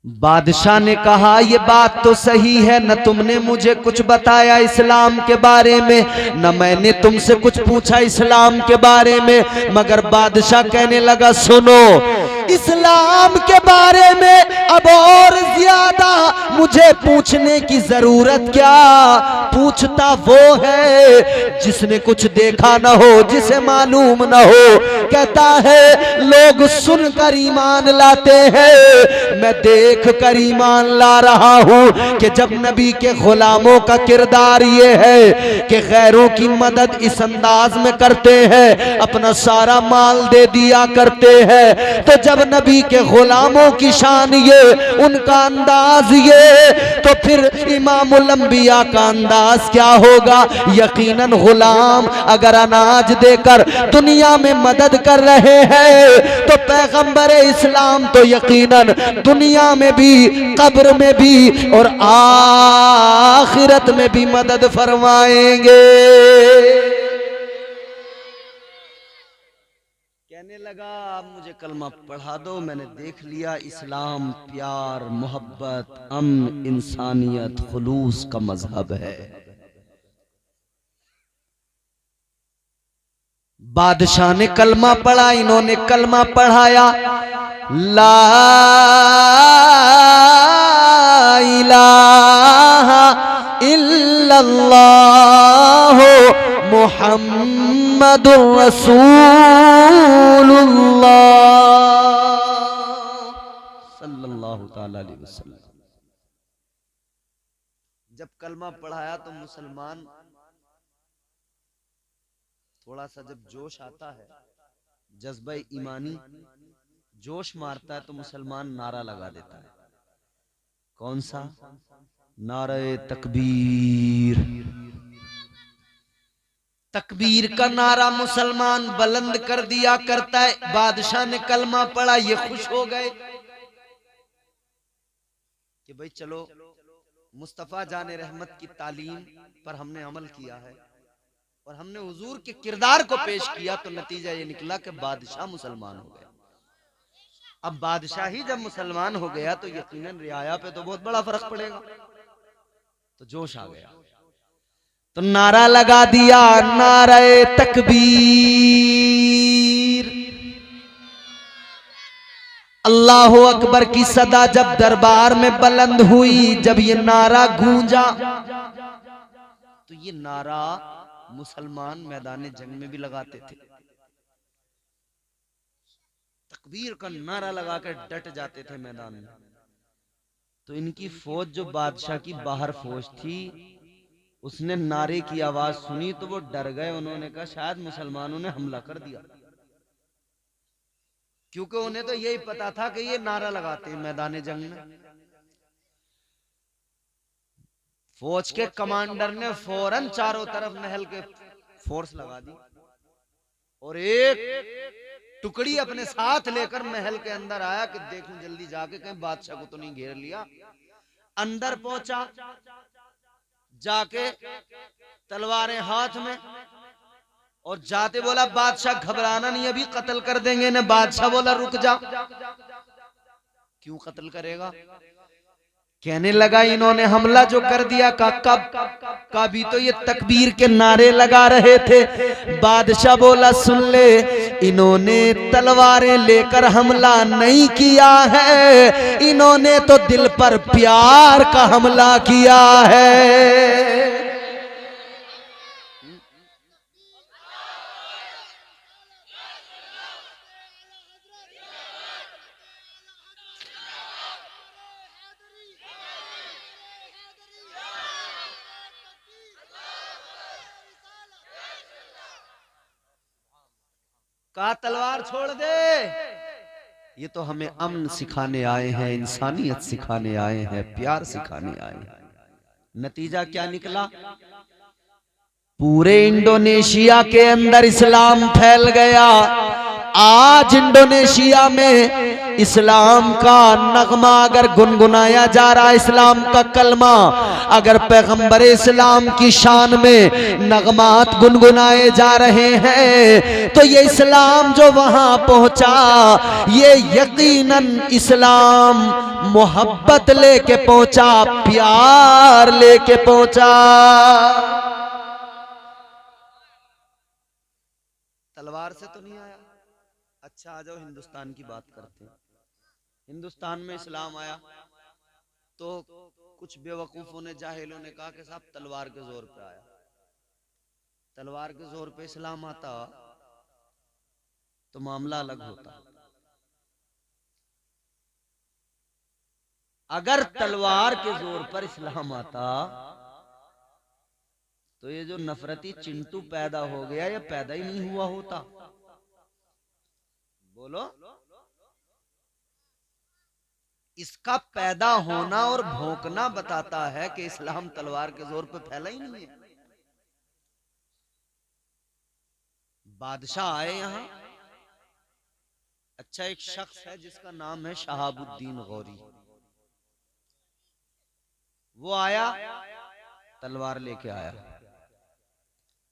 बादशाह ने कहा ये बात तो सही है, न तुमने मुझे कुछ बताया इस्लाम के बारे में, न मैंने तुमसे कुछ पूछा इस्लाम के बारे में। मगर बादशाह कहने लगा सुनो, इस्लाम के बारे में अब और ज्यादा मुझे पूछने की जरूरत क्या, पूछता वो है जिसने कुछ देखा न हो, जिसे मालूम न हो। कहता है लोग सुनकर ईमान लाते हैं, मैं देख कर ईमान ला रहा हूं कि जब नबी के गुलामों का किरदार ये है कि गैरों की मदद इस अंदाज में करते हैं, अपना सारा माल दे दिया करते हैं, तो जब नबी के गुलामों की शान ये, उनका अंदाज ये, तो फिर इमामुल अंबिया का अंदाज क्या होगा। यकीनन गुलाम अगर अनाज देकर दुनिया में मदद कर रहे हैं तो पैगंबर इस्लाम तो यकीनन दुनिया में भी, कब्र में भी और आखिरत में भी मदद फरमाएंगे। कहने लगा आप मुझे कलमा पढ़ा दो, मैंने देख लिया इस्लाम प्यार, मोहब्बत, अमन, इंसानियत, खुलूस का मजहब है। बादशाह ने कलमा पढ़ा, इन्होंने कलमा पढ़ाया, ला इलाहा इल्लल्लाह मुहम्मदुर रसूलुल्लाह सल्लल्लाहु ताला अलैहि वसल्लम। जब कलमा पढ़ाया तो मुसलमान थोड़ा सा जब जोश आता है, जज्बा ईमानी जोश मारता है, तो मुसलमान नारा लगा देता है। कौन सा? नारे तकबीर। तकबीर का नारा मुसलमान बुलंद कर दिया करता है। बादशाह ने कलमा पढ़ा, ये खुश हो गए कि भाई चलो मुस्तफा जाने रहमत की तालीम पर हमने अमल किया है और हमने हुजूर के किरदार को पेश किया, तो नतीजा ये निकला कि बादशाह मुसलमान हो गया। अब बादशाह ही जब मुसलमान हो गया तो यकीनन रियाया पे तो बहुत बड़ा फर्क पड़ेगा, तो जोश आ गया, तो नारा लगा दिया, नारे तकबीर। अल्लाह अकबर की सदा जब दरबार में बुलंद हुई, जब ये नारा गूंजा, तो ये नारा मुसलमान मैदान जंग में भी लगाते थे। तकबीर का नारा लगाकर डट जाते थे मैदान में। तो इनकी फौज जो बादशाह की बाहर फौज थी, उसने नारे की आवाज सुनी तो वो डर गए। उन्होंने कहा शायद मुसलमानों ने हमला कर दिया, क्योंकि उन्हें तो यही पता था कि ये नारा लगाते हैं मैदान जंग में। फौज के कमांडर ने फौरन चारों तरफ महल के फोर्स लगा दी और एक टुकड़ी अपने साथ लेकर महल के अंदर आया कि देखूं जल्दी जाके कहीं बादशाह को तो नहीं घेर लिया। अंदर पहुंचा, जाके तलवारें हाथ में, और जाते बोला बादशाह घबराना नहीं, अभी कत्ल कर देंगे ना। बादशाह बोला रुक जा। क्यों कत्ल करेगा? कहने लगा इन्होंने हमला जो कर दिया कब का भी तो ये तकबीर के नारे लगा रहे थे। बादशाह बोला सुन ले, इन्होंने तलवारें लेकर हमला नहीं किया है, इन्होंने तो दिल पर प्यार का हमला किया है। कहा तलवार छोड़ दे, ये तो हमें अमन सिखाने आए हैं, इंसानियत सिखाने आए हैं, प्यार सिखाने आए हैं। नतीजा क्या निकला? पूरे इंडोनेशिया के अंदर इस्लाम फैल गया। आज इंडोनेशिया में इस्लाम का नगमा अगर गुनगुनाया जा रहा, इस्लाम का कलमा अगर पैगंबर इस्लाम की शान में नगमात गुनगुनाए जा रहे हैं, तो ये इस्लाम जो वहां पहुंचा, ये यकीनन इस्लाम मोहब्बत लेके पहुंचा, प्यार लेके पहुंचा। तलवार से तो नहीं आया। अच्छा, आ जाओ हिंदुस्तान की बात करते हैं। हिंदुस्तान में इस्लाम आया तो कुछ बेवकूफों ने, जाहिलों ने कहा कि साहब तलवार के जोर पे आया। तलवार के जोर पे इस्लाम आता तो मामला अलग होता। अगर तलवार के जोर पर इस्लाम आता तो ये जो नफरती चिंटू पैदा हो गया, ये पैदा ही नहीं हुआ होता। बोलो, इसका पैदा होना और भौंकना बताता है कि इस्लाम तलवार के जोर पे फैला ही नहीं है। बादशाह आए यहां। अच्छा, एक शख्स है जिसका नाम है शहाबुद्दीन गौरी। वो आया, तलवार लेके आया,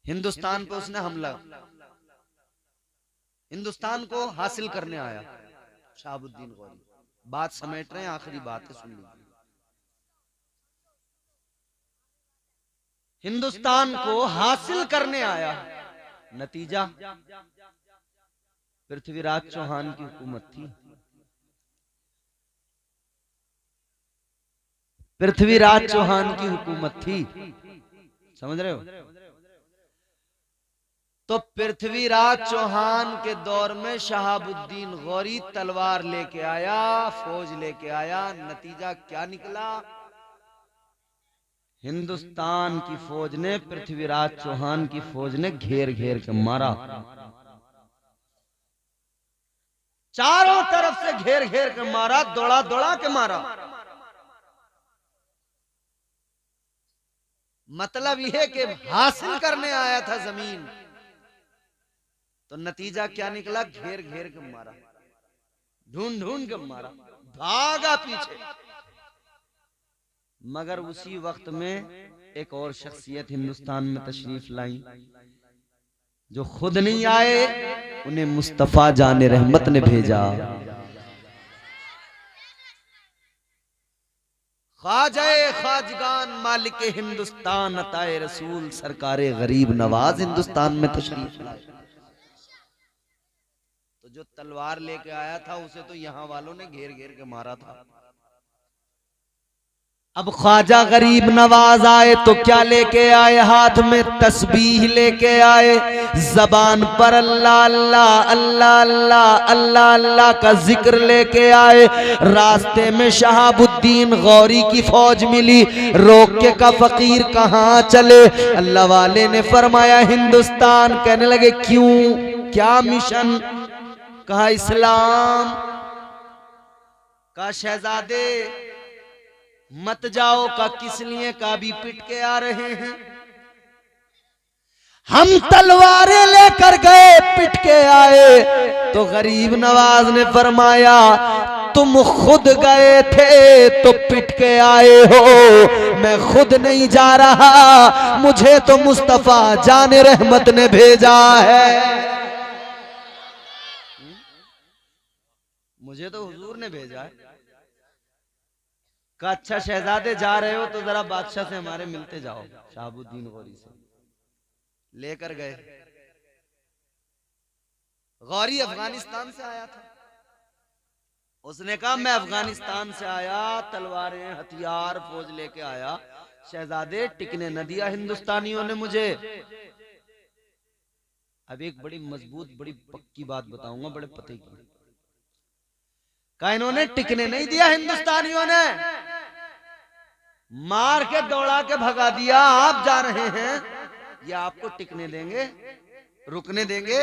हिंदुस्तान पे उसने हमला, हिंदुस्तान को हासिल करने आया शहाबुद्दीन गौरी। बात समेट रहे हैं, आखिरी बात है, सुन लीजिए। हिंदुस्तान को हासिल करने आया, नतीजा पृथ्वीराज चौहान की हुकूमत थी। पृथ्वीराज चौहान की हुकूमत थी, समझ रहे हो? तो पृथ्वीराज चौहान के दौर में शहाबुद्दीन गौरी तलवार लेके आया, फौज लेके आया। नतीजा क्या निकला? हिंदुस्तान की फौज ने पृथ्वीराज चौहान की फौज ने घेर घेर के मारा, चारों तरफ से घेर घेर के मारा, दौड़ा दौड़ा के मारा। मतलब यह कि हासिल करने आया था जमीन, तो नतीजा क्या निकला? घेर घेर के मारा, ढूंढ ढूंढ के मारा, भागा पीछे। मगर उसी वक्त में एक और शख्सियत हिंदुस्तान में तशरीफ लाई, जो खुद नहीं आए, उन्हें मुस्तफा जाने रहमत ने भेजा। ख्वाजाए खाजगान मालिक हिंदुस्तान अताए रसूल सरकारे गरीब नवाज हिंदुस्तान में तशरीफ लाए। तो जो तलवार लेके आया था उसे तो यहाँ वालों ने घेर घेर के मारा था। अब ख्वाजा गरीब नवाज आए तो क्या लेके आए? हाथ में तस्बीह लेके आए, जबान पर अल्लाह अल्लाह अल्लाह अल्लाह अल्लाह अल्लाह का जिक्र लेके आए। रास्ते में शहाबुद्दीन गौरी की फौज मिली, रोक के का फकीर कहाँ चले? अल्लाह वाले ने फरमाया हिंदुस्तान। कहने लगे क्यों, क्या मिशन? कहा इस्लाम। का शहजादे मत जाओ। का किस लिए? का भी पिट के आ रहे हैं, हम तलवारें लेकर गए, पिट के आए। तो गरीब नवाज ने फरमाया तुम खुद गए थे तो पिट के आए हो, मैं खुद नहीं जा रहा, मुझे तो मुस्तफा जाने रहमत ने भेजा है। मुझे तो हुजूर ने भेजा है। का अच्छा शहजादे जा रहे हो तो जरा बादशाह से हमारे मिलते जाओ। शहाबुद्दीन गौरी से लेकर गए। गौरी अफगानिस्तान से आया था। उसने कहा मैं अफगानिस्तान से आया, तलवारें हथियार फौज लेके आया, शहजादे टिकने न दिया हिंदुस्तानियों ने मुझे। अब एक बड़ी मजबूत बड़ी पक्की बात बताऊंगा, बड़े पते की। का इन्होंने टिकने नहीं दिया हिंदुस्तानियों ने, मार के दौड़ा के भगा दिया। आप जा रहे हैं, ये आपको टिकने देंगे, रुकने देंगे?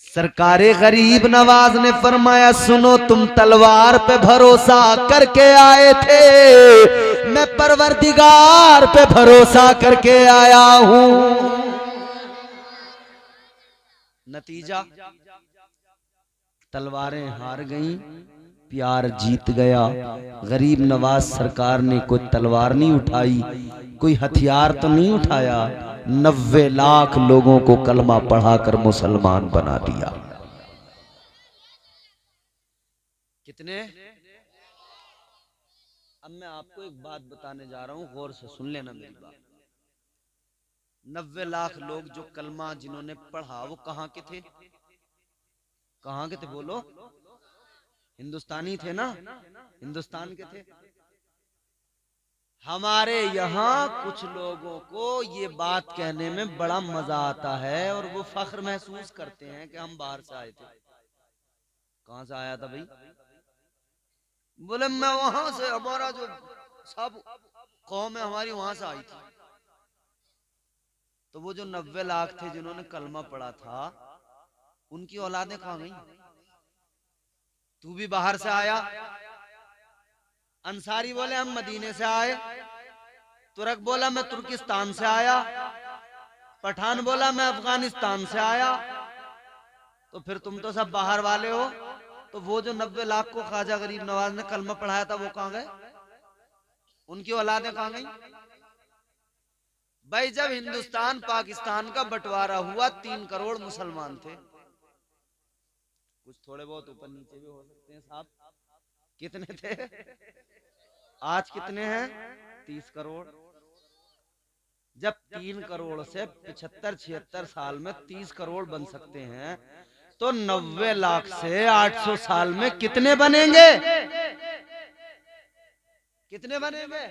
सरकारे गरीब नवाज ने फरमाया सुनो, तुम तलवार पे भरोसा करके आए थे, मैं परवरदिगार पे भरोसा करके आया हूं। नतीजा तलवारें हार गईं, प्यार जीत गया। गरीब नवाज सरकार ने कोई तलवार नहीं उठाई, कोई हथियार तो नहीं उठाया, 90 लाख लोगों को कलमा पढ़ाकर मुसलमान बना दिया। कितने? अब मैं आपको एक बात बताने जा रहा हूं, गौर से सुन लेना मेरी बात। 90 लाख लोग जो कलमा जिन्होंने पढ़ा वो कहां के थे? कहां के थे बोलो? हिंदुस्तानी थे ना, हिंदुस्तान के थे। हमारे यहाँ कुछ लोगों को ये बात कहने में बड़ा मजा आता है और वो फख्र महसूस करते हैं कि हम बाहर से आए थे। कहां से आया था भाई? बोले मैं वहां से, हमारा जो सब कौम है हमारी वहां से आई थी। तो वो जो 90 लाख थे जिन्होंने कलमा पढ़ा था, उनकी औलादें कहां गई? तू भी बाहर से आया। अंसारी बोले हम मदीने से आए, तुर्क बोला मैं तुर्किस्तान से आया, पठान बोला मैं अफगानिस्तान से आया। तो फिर तुम तो सब बाहर वाले हो। तो वो जो 90 लाख को ख्वाजा गरीब नवाज ने कलमा पढ़ाया था वो कहां गए? उनकी औलादें कहां गई? भाई जब हिंदुस्तान पाकिस्तान का बंटवारा हुआ 3 करोड़ मुसलमान थे। कुछ थोड़े बहुत ऊपर नीचे भी हो सकते हैं साहब। कितने थे? आज कितने हैं? 30 करोड़। जब 3 करोड़ से 75-76 साल में 30 करोड़ बन सकते हैं, तो 90 लाख से 800 साल में कितने बनेंगे? कितने बनेंगे?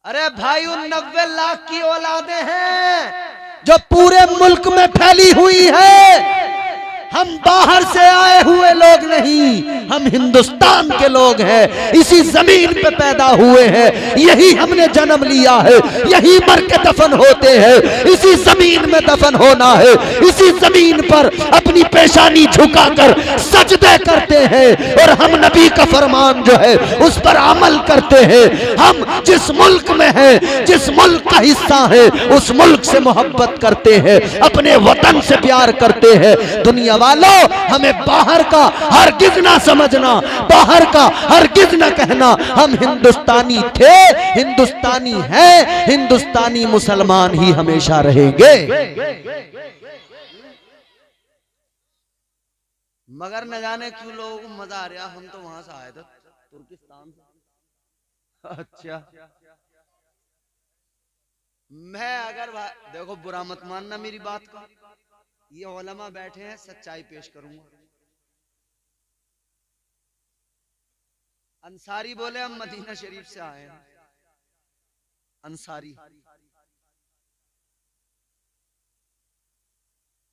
अरे भाई उन 90 लाख की औलादें हैं जो पूरे मुल्क में फैली हुई है। हम बाहर से आए हुए लोग नहीं, हम हिंदुस्तान के लोग हैं, इसी जमीन पे पैदा हुए हैं, यही हमने जन्म लिया है, यही मर के दफन होते हैं, इसी जमीन में दफन होना है, इसी जमीन पर अपनी पेशानी झुकाकर सजदे करते हैं और हम नबी का फरमान जो है उस पर अमल करते हैं। हम जिस मुल्क में हैं, जिस मुल्क का हिस्सा है, उस मुल्क से मोहब्बत करते हैं, अपने वतन से प्यार करते हैं। दुनिया वालों, हमें बाहर का हरगिज ना समझना, बाहर का हरगिज ना कहना। हम हिंदुस्तानी थे, हिंदुस्तानी हैं, हिंदुस्तानी मुसलमान ही हमेशा रहेंगे। मगर न जाने क्यों लोगों को मजा आ रहा, हम तो वहां से आए थे तुर्किस्तान से। अच्छा, मैं अगर देखो बुरा मत मानना मेरी बात का, ये उलमा बैठे हैं, सच्चाई पेश करूंगा। अंसारी बोले हम मदीना शरीफ से आए हैं। अंसारी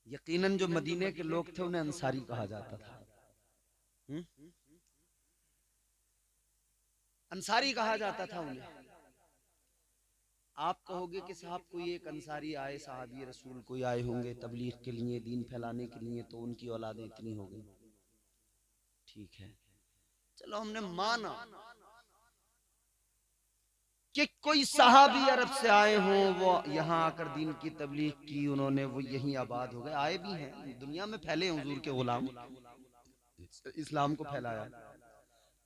यकीनन जो मदीने के लोग थे उन्हें अंसारी कहा जाता था। अंसारी कहा जाता था उन्हें। आप कहोगे कि साहब कोई एक अंसारी आए, साहबी रसूल कोई आए होंगे तबलीग के लिए, दीन फैलाने के लिए, तो उनकी औलादें इतनी हो गई। ठीक है, चलो हमने माना कि कोई सहाबी अरब से आए हों, वो यहाँ आकर दीन की तबलीग की, उन्होंने वो यहीं आबाद हो गए। आए भी हैं, दुनिया में फैले हुजूर के गुलाम, इस्लाम को फैलाया।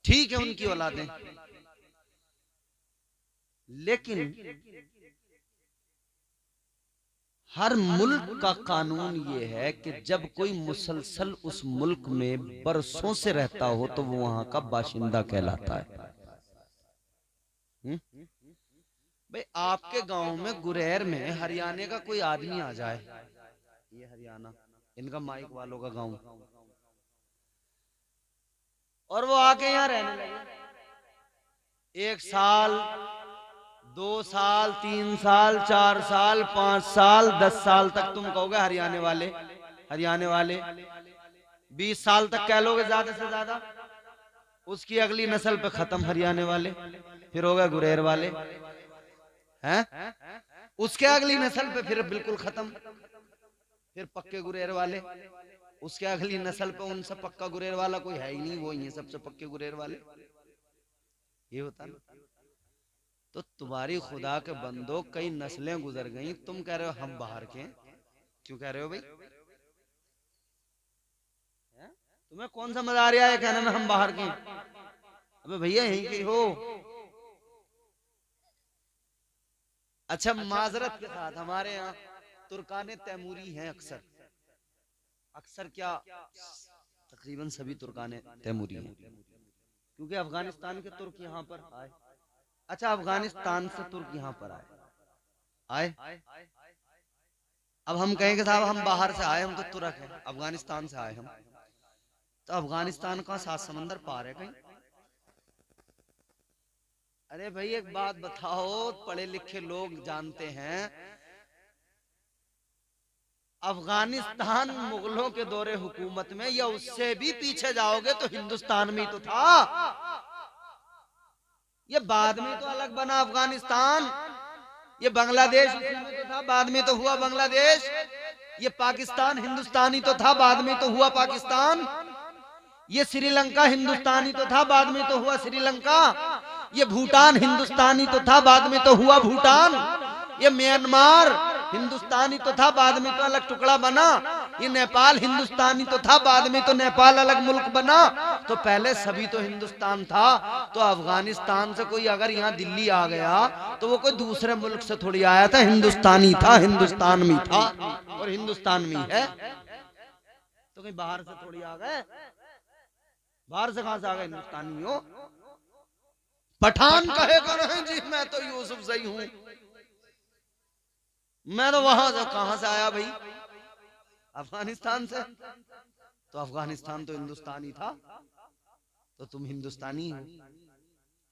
ठीक है, उनकी औलादें। लेकिन हर मुल्क का कानून ये है कि जब कोई मुसलसल उस मुल्क में बरसों से रहता हो तो वो वहां का बाशिंदा कहलाता है। भाई आपके गांव में गुरेर में हरियाणा का कोई आदमी आ जाए, ये हरियाणा इनका माइक वालों का गांव, और वो आके यहाँ रहने लगे 1 साल 2 साल 3 साल 4 साल 5 साल 10 साल तक तुम कहोगे हरियाणा वाले, हरियाणा वाले। 20 साल तक कह लोगे ज्यादा से ज्यादा। उसकी अगली नस्ल पे खत्म हरियाणा वाले, फिर होगा गुरेर वाले हैं। उसके अगली नस्ल पे फिर बिल्कुल खत्म, फिर पक्के गुरेर वाले। उसके अगली नस्ल पे उनसे पक्का गुरेर वाला कोई है ही नहीं, वो ही सबसे पक्के गुरेर वाले। ये होता ना। तो तुम्हारी खुदा के बंदो कई नस्लें गुजर गई, तुम कह रहे हो हम बाहर के। क्यों कह रहे हो भाई? तुम्हें कौन सा मजा आ रहा है कहने में हम बाहर के? अबे भैया यहीं के हो। अच्छा, माजरत के साथ हमारे यहाँ तुर्काने तैमूरी हैं अक्सर। अक्सर क्या, तकरीबन सभी तुर्काने तैमूरी हैं, क्योंकि अफगानिस्तान के तुर्क यहाँ पर आए। अच्छा, अफगानिस्तान से तुर्क यहाँ पर आए। अब हम कहेंगे साहब हम बाहर से आए, हम तो तुर्क हैं, अफगानिस्तान से आए हम, तो अफगानिस्तान का 7 समंदर पार है कहीं? अरे भाई एक बात बताओ, पढ़े लिखे लोग जानते हैं अफगानिस्तान मुगलों के दौरे हुकूमत में या उससे भी पीछे जाओगे तो हिंदुस्तान में तो था। ये बाद में तो अलग बना अफगानिस्तान। ये बांग्लादेश में तो था, बाद में तो हुआ बांग्लादेश। ये पाकिस्तान हिंदुस्तानी तो था, बाद में तो हुआ पाकिस्तान। ये श्रीलंका हिंदुस्तानी तो था, बाद में तो हुआ श्रीलंका। ये भूटान हिंदुस्तानी तो था, बाद में तो हुआ भूटान। ये म्यांमार हिंदुस्तानी तो था, बाद में तो अलग टुकड़ा बना। ये नेपाल हिंदुस्तानी तो था, बाद में तो नेपाल अलग मुल्क बना। तो पहले सभी तो हिंदुस्तान था। तो अफगानिस्तान से कोई अगर यहाँ दिल्ली आ गया तो वो कोई दूसरे मुल्क से थोड़ी आया था, हिंदुस्तानी था, हिंदुस्तान में था और हिंदुस्तान में है। तो कहीं बाहर से थोड़ी आ गए। बाहर से कहां से आ गए? हिंदुस्तानी हो। पठान कहेगा नहीं जी मैं तो यूसुफ सही हूं, मैं तो वहां से कहां से आया भाई? अफगानिस्तान से। तो अफगानिस्तान तो हिंदुस्तानी था, तो तुम हिंदुस्तानी हो।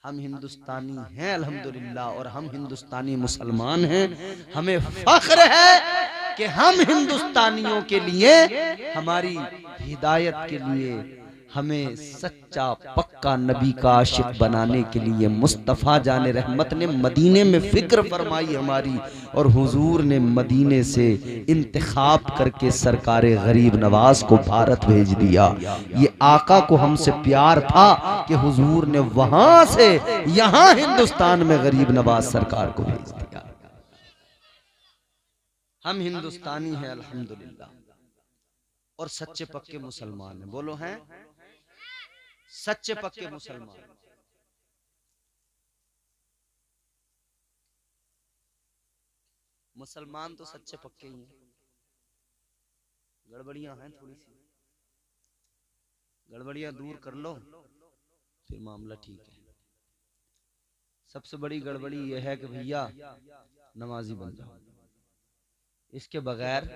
हम हिंदुस्तानी हैं अल्हम्दुलिल्लाह, और हम हिंदुस्तानी मुसलमान हैं। हमें फख्र है कि हम हिंदुस्तानियों के लिए, हमारी हिदायत के लिए, हमें सच्चा पक्का नबी का आशिक बनाने के लिए मुस्तफ़ा जाने रहमत ने मदीने में फिक्र फरमाई हमारी, और हुजूर ने मदीने से इंतखाब करके सरकार गरीब नवाज को भारत भेज दिया। ये आका को हमसे प्यार था कि हुजूर ने वहां से यहां हिंदुस्तान में गरीब नवाज सरकार को भेज दिया। हम हिंदुस्तानी हैं अल्हम्दुलिल्लाह, और सच्चे पक्के मुसलमान हैं। बोलो हैं सच्चे पक्के मुसलमान। मुसलमान तो सच्चे पक्के ही हैं। गड़बड़ियां हैं, थोड़ी सी गड़बड़ियां दूर कर लो फिर मामला ठीक है। सबसे बड़ी गड़बड़ी यह है कि भैया नमाजी बन जाओ, इसके बगैर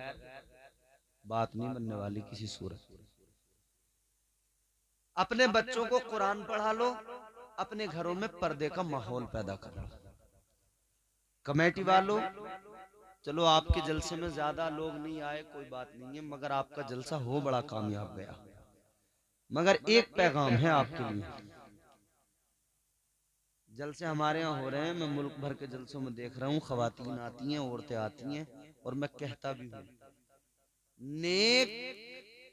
बात नहीं बनने वाली किसी सूरत। अपने बच्चों को कुरान पढ़ा लो, अपने घरों में पर्दे का माहौल पैदा कर लो। कमेटी वालों, चलो आपके जलसे में ज्यादा लोग नहीं आए कोई बात नहीं है, मगर आपका जलसा हो बड़ा कामयाब गया। मगर एक पैगाम है आपके लिए। जलसे हमारे यहाँ हो रहे हैं, मैं मुल्क भर के जलसों में देख रहा हूँ, खवातीन आती हैं, औरतें आती हैं, और मैं कहता भी हूँ नेक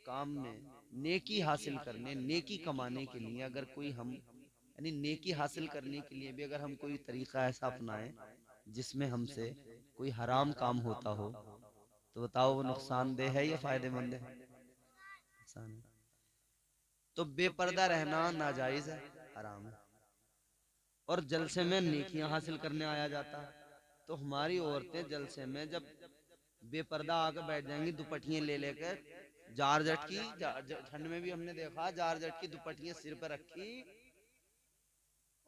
काम में, नेकी हासिल करने, नेकी कमाने के लिए अगर कोई हम, यानी नेकी हासिल करने के लिए भी अगर हम कोई तरीका ऐसा अपनाएं जिसमें हमसे कोई हराम काम होता हो, तो बताओ वो नुकसानदेह है या फायदेमंद है? तो बेपर्दा रहना नाजायज है, हराम है। और जलसे में नेकियां हासिल करने आया जाता है, तो हमारी औरतें जलसे में जब बेपर्दा आकर बैठ जाएंगी, दुपट्टियां ले लेकर, जारजट की, ठंड में भी हमने देखा जारजट की दुपट्टियां सिर पर रखी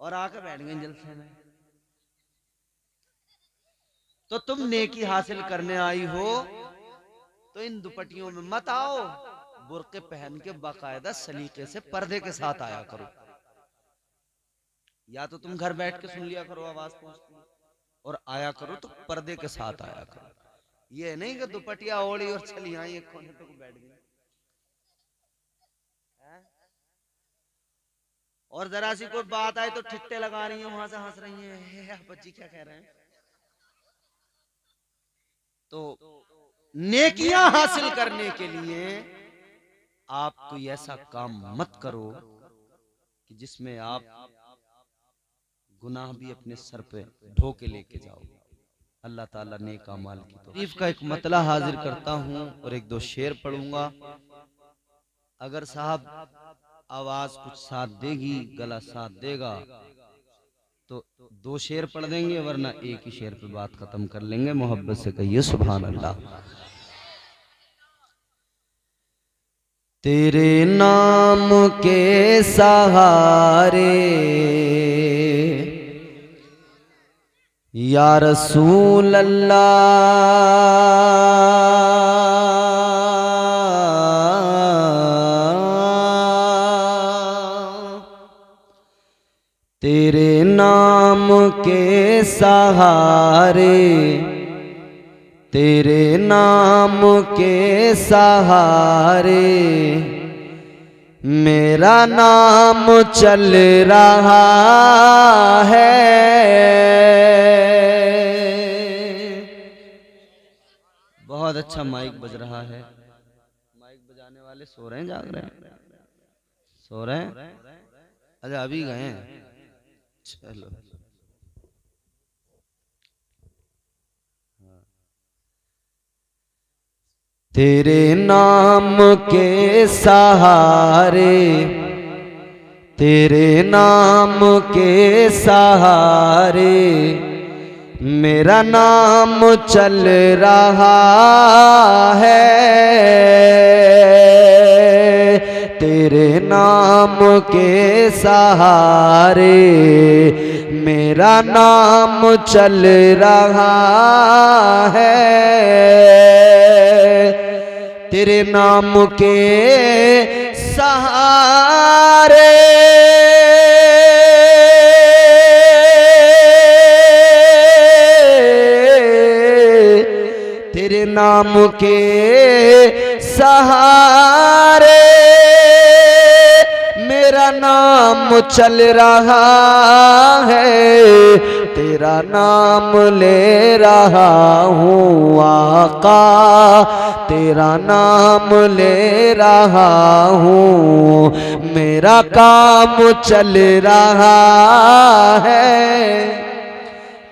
और आकर बैठ गई जलसे में। तो तुम नेकी हासिल करने आई हो तो इन दुपट्टियों में मत आओ, बुर्के पहन के बाकायदा सलीके से पर्दे के साथ आया करो। या तो तुम घर बैठ के सुन लिया करो आवाज पहुंचती, और आया करो तो पर्दे के साथ आया करो। ये नहीं कि दुपट्टिया ओढ़ी और चली आई एक कोने पे बैठ गई। और जरा सी कोई बात आए तो ठिट्टे लगा रही है, वहां से हंस रही है, बच्ची क्या कह रहे हैं। तो नेकियां हासिल करने के लिए आप कोई ऐसा काम मत करो कि जिसमें आप गुनाह भी अपने सर पे ढो के लेके जाओ। अल्लाह ताला नेक अमाल की तारीफ का एक मतला हाजिर करता हूँ और एक दो शेर पढ़ूंगा। अगर साहब आवाज कुछ साथ देगी, गला साथ देगा तो दो शेर पढ़ देंगे, वरना एक ही शेर पे बात खत्म कर लेंगे। मोहब्बत से कहिए सुभान अल्लाह। तेरे नाम के सहारे या रसूल अल्लाह, तेरे नाम के सहारे, तेरे नाम के सहारे मेरा नाम चल रहा है। बहुत अच्छा माइक बज रहा है। माइक बजाने वाले सो रहे हैं, जाग रहे हैं? सो रहे हैं? अच्छा अभी गए हैं, चलो। तेरे नाम के सहारे, तेरे नाम के सहारे मेरा नाम चल रहा है। तेरे नाम के सहारे मेरा नाम चल रहा है। तेरे नाम के सहारे तेरे नाम के सहारे मेरा नाम चल रहा है। तेरा नाम ले रहा हूँ आका, तेरा नाम ले रहा हूँ, मेरा काम चल रहा है।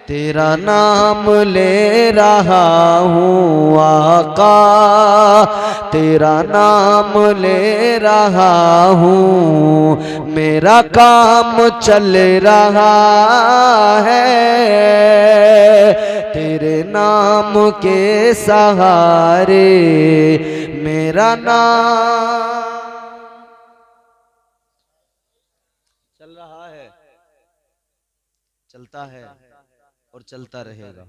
तेरा नाम ले रहा हूँ आका, तेरा नाम ले रहा हूँ, मेरा काम चल रहा है। तेरे नाम के सहारे मेरा नाम चल रहा है, चलता है और चलता रहेगा,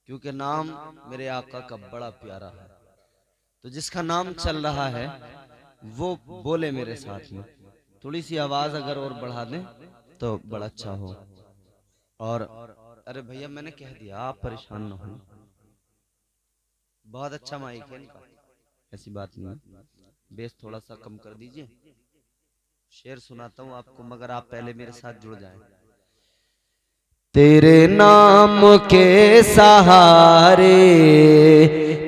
क्योंकि नाम मेरे आका का बड़ा प्यारा है। तो जिसका नाम चल रहा है वो बोले मेरे साथ में। थोड़ी सी आवाज अगर और बढ़ा दें तो बड़ा अच्छा हो। और अरे भैया मैंने कह दिया, आप परेशान ना हो, बहुत अच्छा माइक है इनका, ऐसी बात नहीं है। बेस थोड़ा सा कम कर दीजिए। शेर सुनाता हूँ आपको, मगर आप पहले मेरे साथ जुड़ जाएं। तेरे नाम के सहारे,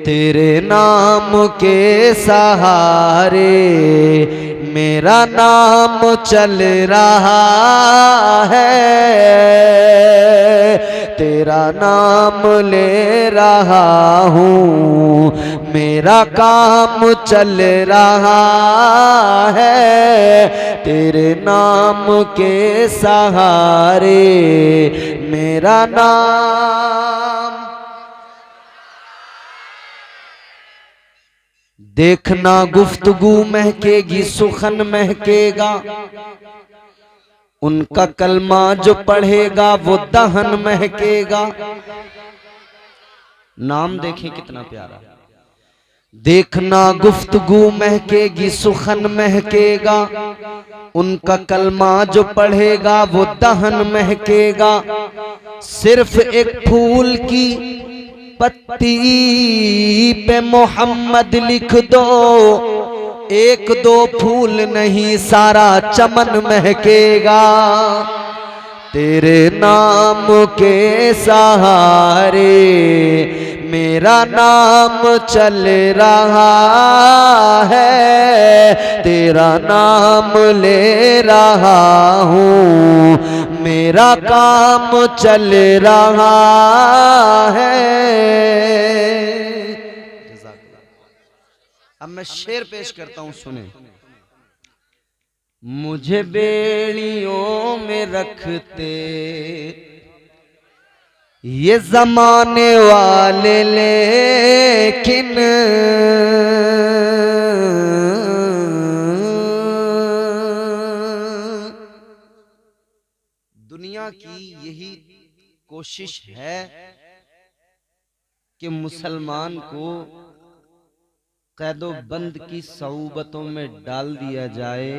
तेरे नाम के सहारे मेरा नाम चल रहा है। तेरा नाम ले रहा हूँ, मेरा काम चल रहा है। तेरे नाम के सहारे मेरा नाम। देखना गुफ्तगू महकेगी, सुखन महकेगा, उनका कलमा जो पढ़ेगा वो दहन महकेगा। नाम देखें कितना प्यारा। देखना गुफ्तगू महकेगी, सुखन महकेगा, उनका कलमा जो पढ़ेगा वो दहन महकेगा। सिर्फ एक फूल की पत्ती पे मोहम्मद लिख दो, एक दो फूल नहीं सारा चमन महकेगा। तेरे नाम के सहारे मेरा नाम चल रहा है। तेरा नाम ले रहा हूँ, मेरा काम चल रहा है। अब मैं शेर पेश करता हूं, सुने। मुझे बेड़ियों में रखते ये जमाने वाले, लेकिन दुनिया की यही कोशिश है कि मुसलमान को कैदो बंद की सऊबतों में डाल दिया जाए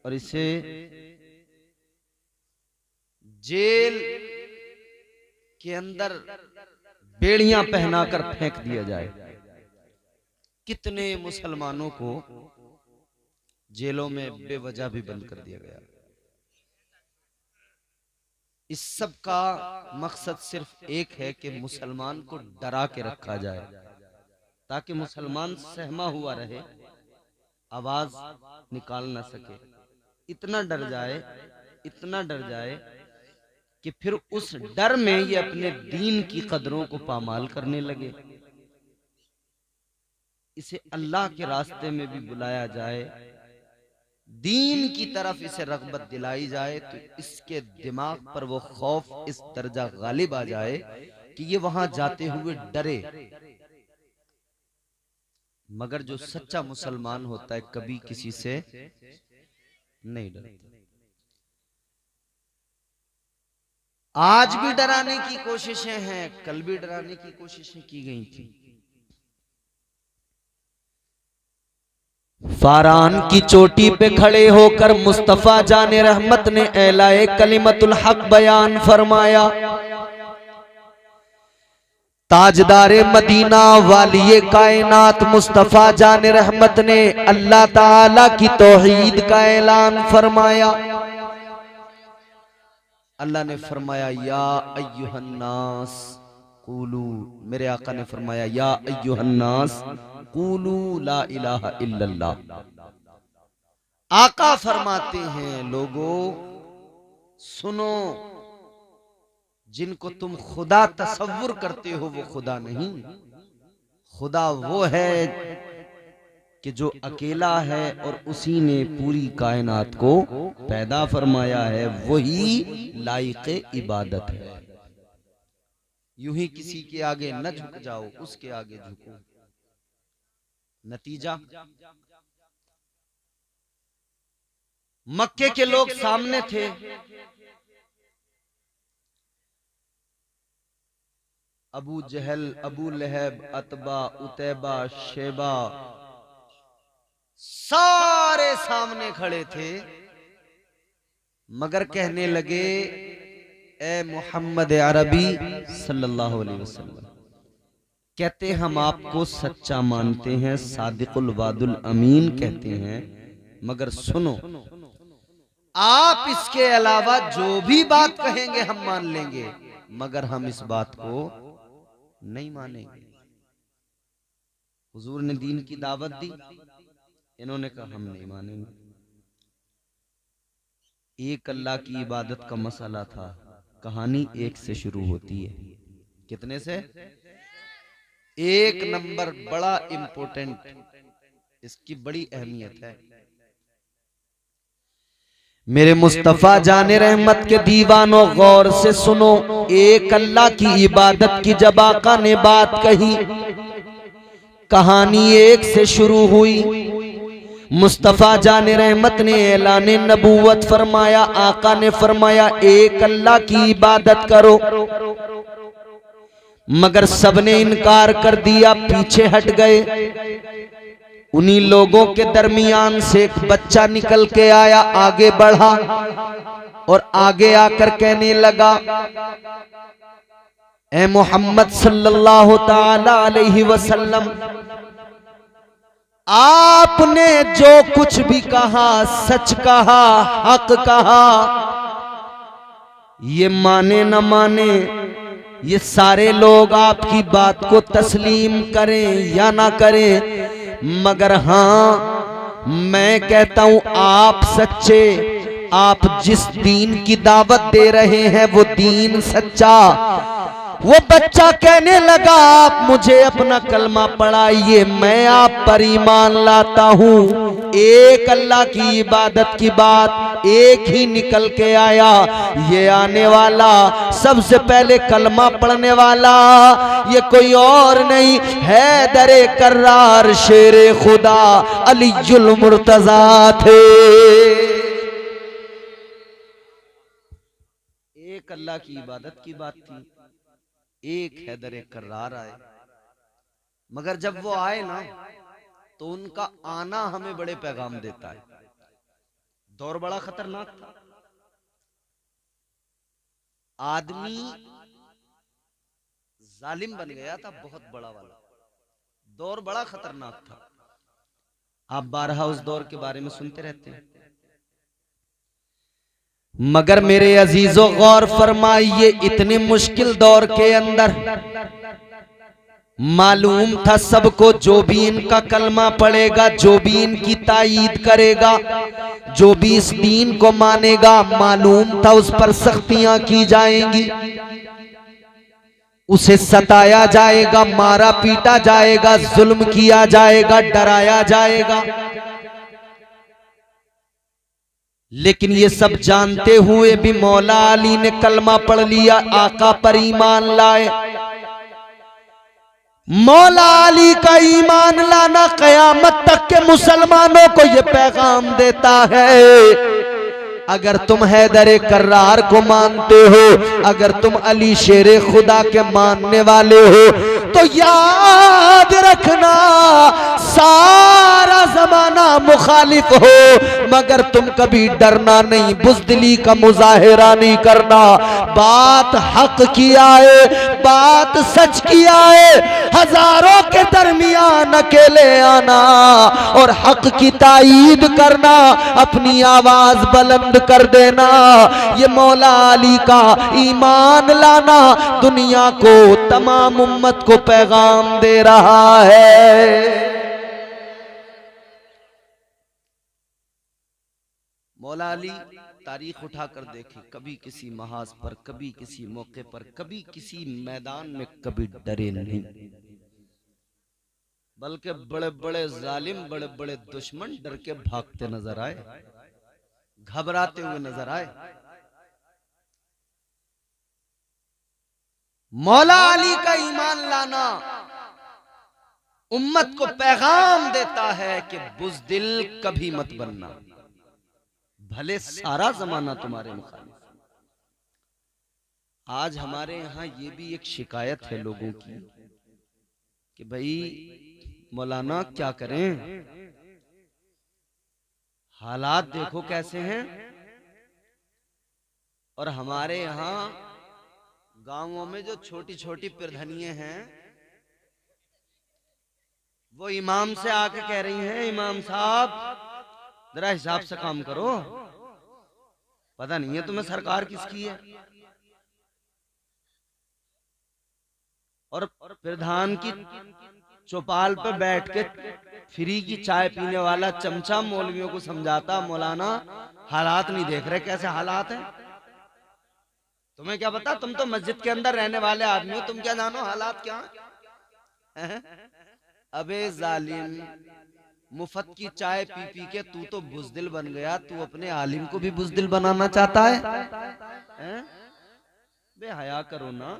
और इसे जेल के अंदर बेड़ियां पहनाकर फेंक दिया जाए। कितने मुसलमानों को जेलों में बेवजह भी बंद कर दिया गया। इस सब का मकसद सिर्फ एक है कि मुसलमान को डरा के रखा जाए, ताकि मुसलमान सहमा हुआ रहे, आवाज निकाल ना सके। इतना डर जाए, इतना डर जाए कि फिर उस डर में ये अपने दीन की कदरों को पामाल करने लगे। इसे अल्लाह के रास्ते में भी बुलाया जाए, दीन की तरफ इसे रग़बत दिलाई जाए, तो इसके दिमाग पर वो खौफ इस दर्जा गालिब आ जाए कि ये वहां जाते हुए डरे। मगर जो सच्चा मुसलमान होता है कभी किसी से नहीं डरता। आज भी डराने की कोशिशें हैं, कल भी डराने की कोशिशें की गई थी। फारान की चोटी पे खड़े होकर मुस्तफा जाने रहमत ने एलाए कलिमतुल हक बयान फरमाया। ताजदारे मदीना वालिये कायनात मुस्तफा जाने रहमत ने अल्लाह ताला की तौहीद का ऐलान फरमाया। अल्लाह ने फरमाया या अय्युहन्नास कूलू, मेरे आका ने फरमाया या अय्युहन्नास कूलू ला इलाहा इल्लल्लाह। आका फरमाते हैं लोगो सुनो, जिनको तुम खुदा तसव्वुर करते हो वो खुदा नहीं। खुदा वो है कि जो अकेला है और उसी ने पूरी कायनात को पैदा फरमाया है, वही लायक इबादत है। यूं ही किसी के आगे न झुक जाओ, उसके आगे झुको। नतीजा मक्के के लोग सामने थे, अबू जहल, अबू लहब, अतबा, उतैबा, शेबा सारे सामने खड़े थे, मगर कहने लगे ए मोहम्मद अरबी सल्लल्लाहु अलैहि वसल्लम, कहते हम आपको सच्चा मानते हैं, सादिकुल वादुल अमीन कहते हैं, मगर सुनो आप इसके अलावा जो भी बात कहेंगे हम मान लेंगे, मगर हम इस बात को नहीं मानेंगे। हुजूर ने दीन की दावत दी, इन्होंने कहा हम नहीं मानेंगे। एक अल्लाह की इबादत का मसला था। कहानी एक से शुरू होती है। कितने से? एक नंबर बड़ा इंपॉर्टेंट, इसकी बड़ी अहमियत है। मेरे मुस्तफा जाने रहमत के दीवानों गौर से सुनो, एक अल्लाह की इबादत की जब आका ने बात कही, कहानी एक से शुरू हुई। मुस्तफा जाने रहमत ने ऐलाने नबूवत फरमाया, आका ने फरमाया एक अल्लाह की इबादत करो, मगर सबने इनकार कर दिया, पीछे हट गए। उन्हीं लोगों के दरमियान से एक बच्चा निकल के आया, आगे बढ़ा और आगे आकर कहने लगा ए मोहम्मद सल्लल्लाहु ताला अलैहि वसल्लम, आपने जो कुछ भी कहा सच कहा, हक कहा, ये माने न माने, ये सारे लोग आपकी बात को तस्लीम करें या ना करें, मगर हाँ मैं कहता हूं आप सच्चे, आप जिस दीन की दावत दे रहे हैं वो दीन सच्चा। वो बच्चा कहने लगा, आप मुझे अपना कलमा पढ़ाइए, मैं आप पर ईमान लाता हूँ। एक अल्लाह की इबादत की बात एक ही निकल के आया। ये आने वाला सबसे पहले कलमा पढ़ने वाला ये कोई और नहीं, हैदर कर्रार शेरे खुदा अलीजुल मुर्तजा थे। एक अल्लाह की इबादत की बात थी, एक हैदर कर्रार आए। मगर जब वो आए ना तो उनका आना हमें बड़े पैगाम देता है। दौर बड़ा खतरनाक था। आदमी जालिम बन गया था, बहुत बड़ा वाला। दौर बड़ा खतरनाक था। आप बारहा उस दौर के बारे में सुनते रहते हैं। मगर मेरे अजीजों गौर फरमाइए, इतने मुश्किल दौर के अंदर मालूम था सबको, जो भी इनका कलमा पढ़ेगा, जो भी इनकी तायीद करेगा, जो भी इस दीन को मानेगा, मालूम था उस पर सख्तियां की जाएंगी, उसे सताया जाएगा, मारा पीटा जाएगा, जुल्म किया जाएगा, डराया जाएगा। लेकिन ये सब जानते हुए भी मौला अली ने कलमा पढ़ लिया, आका पर ईमान लाए। मौला अली का ईमान लाना कयामत तक के मुसलमानों को ये पैगाम देता है, अगर तुम हैदर कर्रार को मानते हो, अगर तुम अली शेरे खुदा के मानने वाले हो, तो याद रखना सारा जमाना मुखालिफ हो, मगर तुम कभी डरना नहीं, बुज़दिली का मुजाहिरा नहीं करना। बात हक की आए, बात सच की आए, हजारों के दरमियान अकेले आना और हक की तायीद करना, अपनी आवाज बुलंद कर देना। ये मौला अली का ईमान लाना दुनिया को, तमाम उम्मत को पैगाम दे रहा है। मौला अली तारीख उठाकर देखे, कभी किसी महाज पर, कभी किसी मौके पर, कभी किसी मैदान में कभी डरे नहीं, बल्कि बड़े बड़े जालिम, बड़े बड़े दुश्मन डर के भागते नजर आए, घबराते हुए नजर आए। मौला अली का ईमान लाना उम्मत को पैगाम देता है कि बुज़दिल कभी मत बनना, भले सारा जमाना तुम्हारे मुखालिफ। आज हमारे यहाँ ये भी एक शिकायत है लोगों की कि भाई मौलाना क्या करें, हालात देखो कैसे हैं। और हमारे यहाँ गांवों में जो छोटी छोटी प्रधानियां हैं, वो इमाम से आके कह रही हैं, इमाम साहब जरा हिसाब से काम करो, पता नहीं है तुम्हें सरकार किसकी है। और प्रधान की चौपाल पे बैठ के फ्री की चाय पीने वाला चमचा मौलवियों को समझाता, मौलाना हालात नहीं देख रहे कैसे हालात हैं, तुम्हें क्या पता, तुम तो मस्जिद के अंदर रहने वाले आदमी हो, तुम क्या जानो हालात क्या है। अबे जालिम, मुफ्त की चाय पी पी के तू तो बुज़दिल बन गया, तू अपने आलिम को भी बुज़दिल बनाना चाहता है? बेहया करो ना।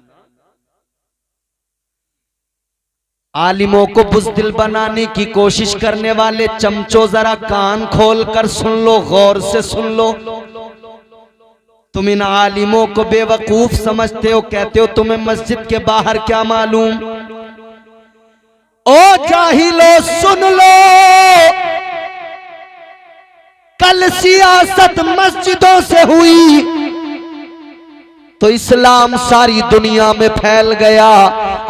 आलिमों को बुज़दिल बनाने की कोशिश करने वाले चमचों, जरा कान खोल कर सुन लो, गौर से सुन लो। तुम इन आलिमों को बेवकूफ समझते हो, कहते हो तुम्हें मस्जिद के बाहर क्या मालूम। ओ जाहिलो सुन लो, कल सियासत मस्जिदों से हुई तो इस्लाम सारी दुनिया में फैल गया।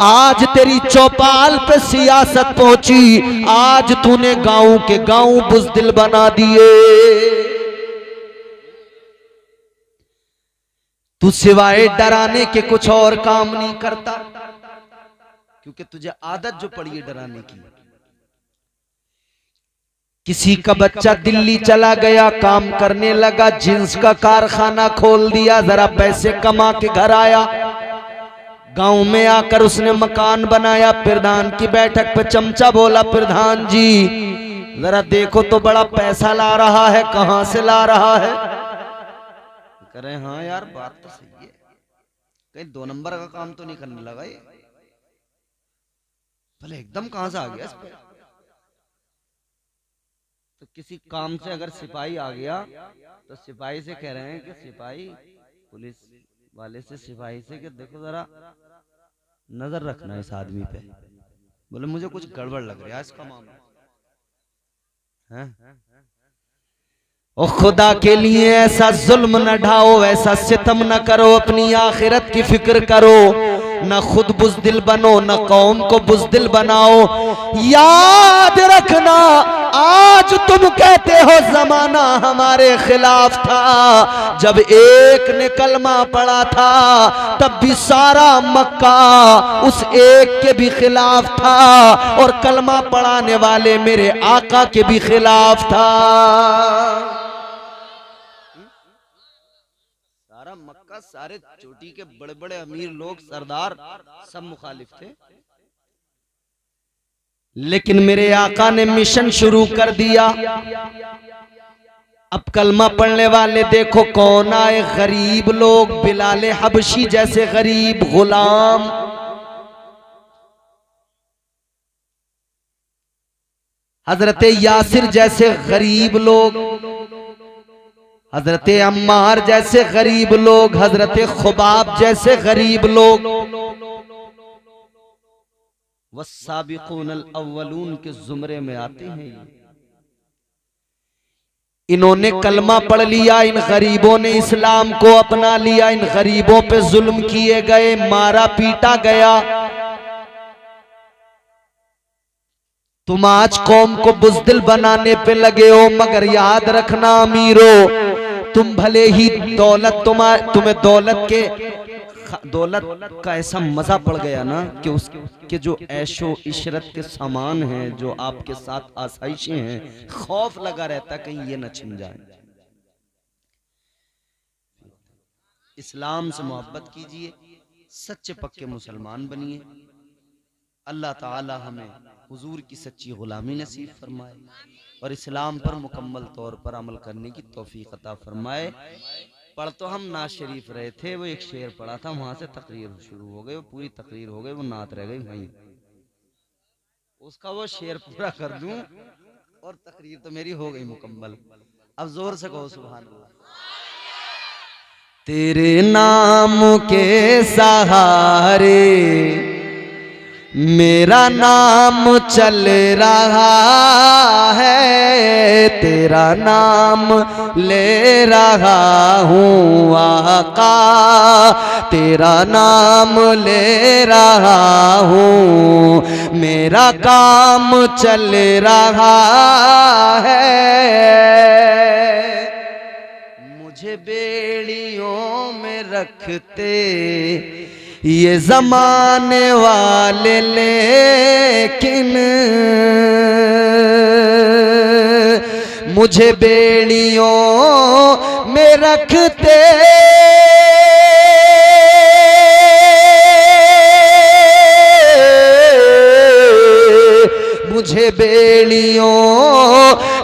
आज तेरी चौपाल पे सियासत पहुंची, आज तूने गांव के गांव बुज़दिल बना दिए। तू सिवाय डराने के कुछ और काम नहीं करता, क्योंकि तुझे आदत जो पड़ी है डराने की। किसी का बच्चा दिल्ली चला गया, काम करने लगा, जींस का कारखाना खोल दिया, जरा पैसे कमा के घर आया। गांव में आकर उसने मकान बनाया। प्रधान की बैठक पे चमचा बोला, प्रधान जी जरा देखो तो बड़ा पैसा ला रहा है, कहां से ला रहा है? कह रहे हाँ यार बात तो सही है, कहीं 2 नंबर का काम तो नहीं करने लगा ये? भले एकदम कहां से आ गया इस पे? तो किसी काम से अगर सिपाही आ गया तो सिपाही से कह रहे हैं कि सिपाही, पुलिस वाले से सिपाही से कि देखो जरा नजर रखना इस आदमी पे। बोले मुझे कुछ गड़बड़ लग रहा है इसका मामला है। ओ खुदा के लिए ऐसा जुल्म न ढाओ, ऐसा सितम न करो, अपनी आखिरत की फिक्र करो, न खुद बुज़दिल बनो न कौम को बुज़दिल बनाओ। याद रखना आज तुम कहते हो जमाना हमारे खिलाफ था, जब एक ने कलमा पढ़ा था तब भी सारा मक्का उस एक के भी खिलाफ था, और कलमा पढ़ाने वाले मेरे आका के भी खिलाफ था। सारा मक्का, सारे चोटी के बड़े बड़े अमीर लोग, सरदार सब मुखालिफ थे। लेकिन मेरे आका ने मिशन शुरू कर दिया। अब कलमा पढ़ने वाले देखो कौन आए, गरीब लोग, बिलाले हबशी जैसे गरीब गुलाम, हजरत यासिर जैसे गरीब लोग, हजरत अम्मार जैसे गरीब लोग, हजरत खुबाब जैसे गरीब लोग, वस्साबिकूनल अव्वलून के जुमरे में आते हैं। इन्होंने कलमा पढ़ लिया, इन गरीबों ने इस्लाम को अपना लिया, इन गरीबों पे जुल्म किए गए, मारा पीटा गया। तुम आज कौम को बुज़दिल बनाने पे लगे हो, मगर याद रखना अमीरों, तुम भले ही तुम्हें दौलत का ऐसा मजा पड़ गया ना कि उसके जो ऐशो इशरत के सामान हैं, जो आपके साथ आसाइशें हैं, खौफ लगा रहता कहीं ये न छिन जाए। इस्लाम से मोहब्बत कीजिए, सच्चे पक्के मुसलमान बनिए। अल्लाह ताला हमें हुजूर की सच्ची गुलामी नसीब फरमाए और इस्लाम पर मुकम्मल तौर पर अमल करने की तौफीक अता फरमाए। पढ़ तो हम नात शरीफ रहे थे, वो एक शेर पढ़ा था, वहां से तकरीर शुरू हो गई, वो पूरी तकरीर हो गई, वो नात रह गई वहीं। उसका वो शेर पूरा कर दूं और तकरीर तो मेरी हो गई मुकम्मल। अब जोर से कहो सुभान अल्लाह। तेरे नाम के सहारे मेरा नाम चल रहा है, तेरा नाम ले रहा हूँ आका, तेरा नाम ले रहा हूँ, मेरा काम चल रहा है। मुझे बेड़ियों में रखते ये ज़माने वाले, लेकिन मुझे बेड़ियों में रखते मुझे बेड़ियों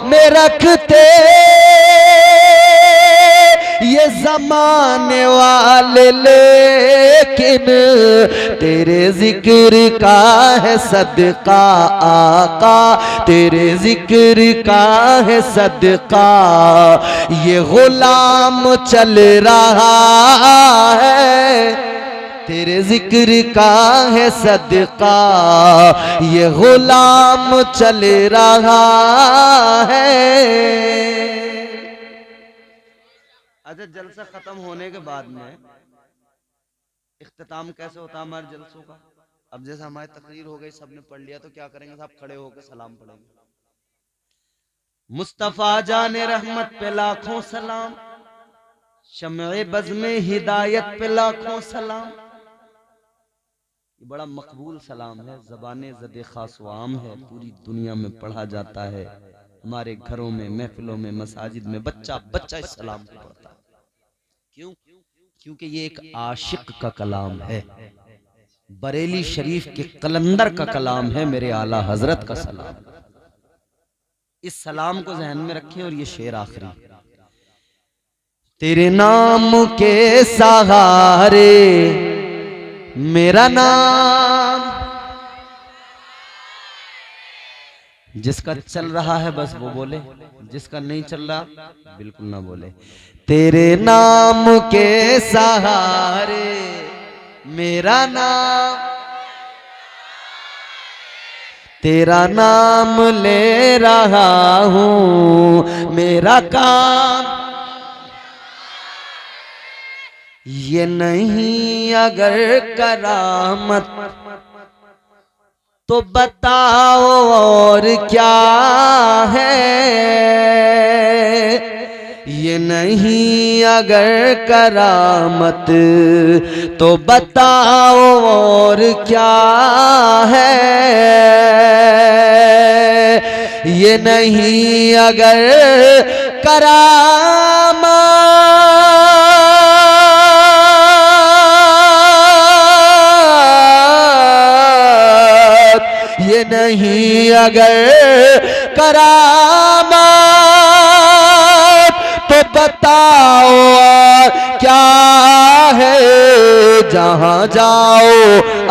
में रखते ये ज़माने वाले, लेकिन तेरे जिक्र का है सदका आका, तेरे जिक्र का है सदका, ये गुलाम चल रहा है, तेरे जिक्र का है सदका, ये गुलाम चल रहा है। अच्छा, जलसा खत्म होने के बाद में इख्तिताम कैसे होता है हमारे जलसों का? अब जैसे हमारी तकरीर हो गई, सबने पढ़ लिया, तो क्या करेंगे साहब? खड़े होकर सलाम पढ़ेंगे। मुस्तफा जाने रहमत पे लाखों सलाम, शम्ए बज़ में हिदायत पे लाखों सलाम। ये बड़ा मकबूल सलाम है, ज़बाने ज़दे खास व आम है, पूरी दुनिया में पढ़ा जाता है। हमारे घरों में, महफिलों में, मसाजिद में बच्चा बच्चा इस सलाम को पढ़ता है। क्यों? क्योंकि ये एक आशिक का कलाम है, बरेली शरीफ के कलंदर का कलाम है, मेरे आला हजरत का सलाम। इस सलाम को जहन में रखें। और ये शेर आखिरी, तेरे नाम के सहारे मेरा नाम, जिसका चल रहा है बस वो बोले, जिसका नहीं चल रहा बिल्कुल ना बोले। तेरे नाम के सहारे मेरा नाम, तेरा नाम ले रहा हूं, मेरा काम ये नहीं अगर करामत तो बताओ और क्या है, ये नहीं अगर करामत तो बताओ और क्या है, ये नहीं अगर करामत, ये नहीं अगर करामत तो बताओ क्या है, जहां जाओ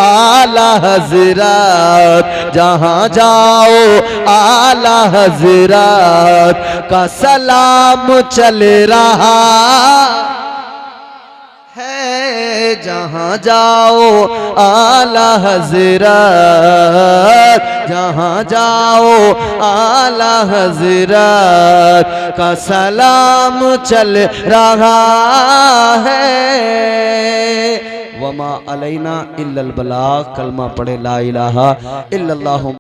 आला हजरत, जहां जाओ आला हजरत का सलाम चल रहा है, जहां जाओ आला हजरत, जहां जाओ आला हजरत का सलाम चल रहा है। वमा अलैना इल्लल बलाग, कलमा पढ़े ला इलाहा इल्लल्लाहु।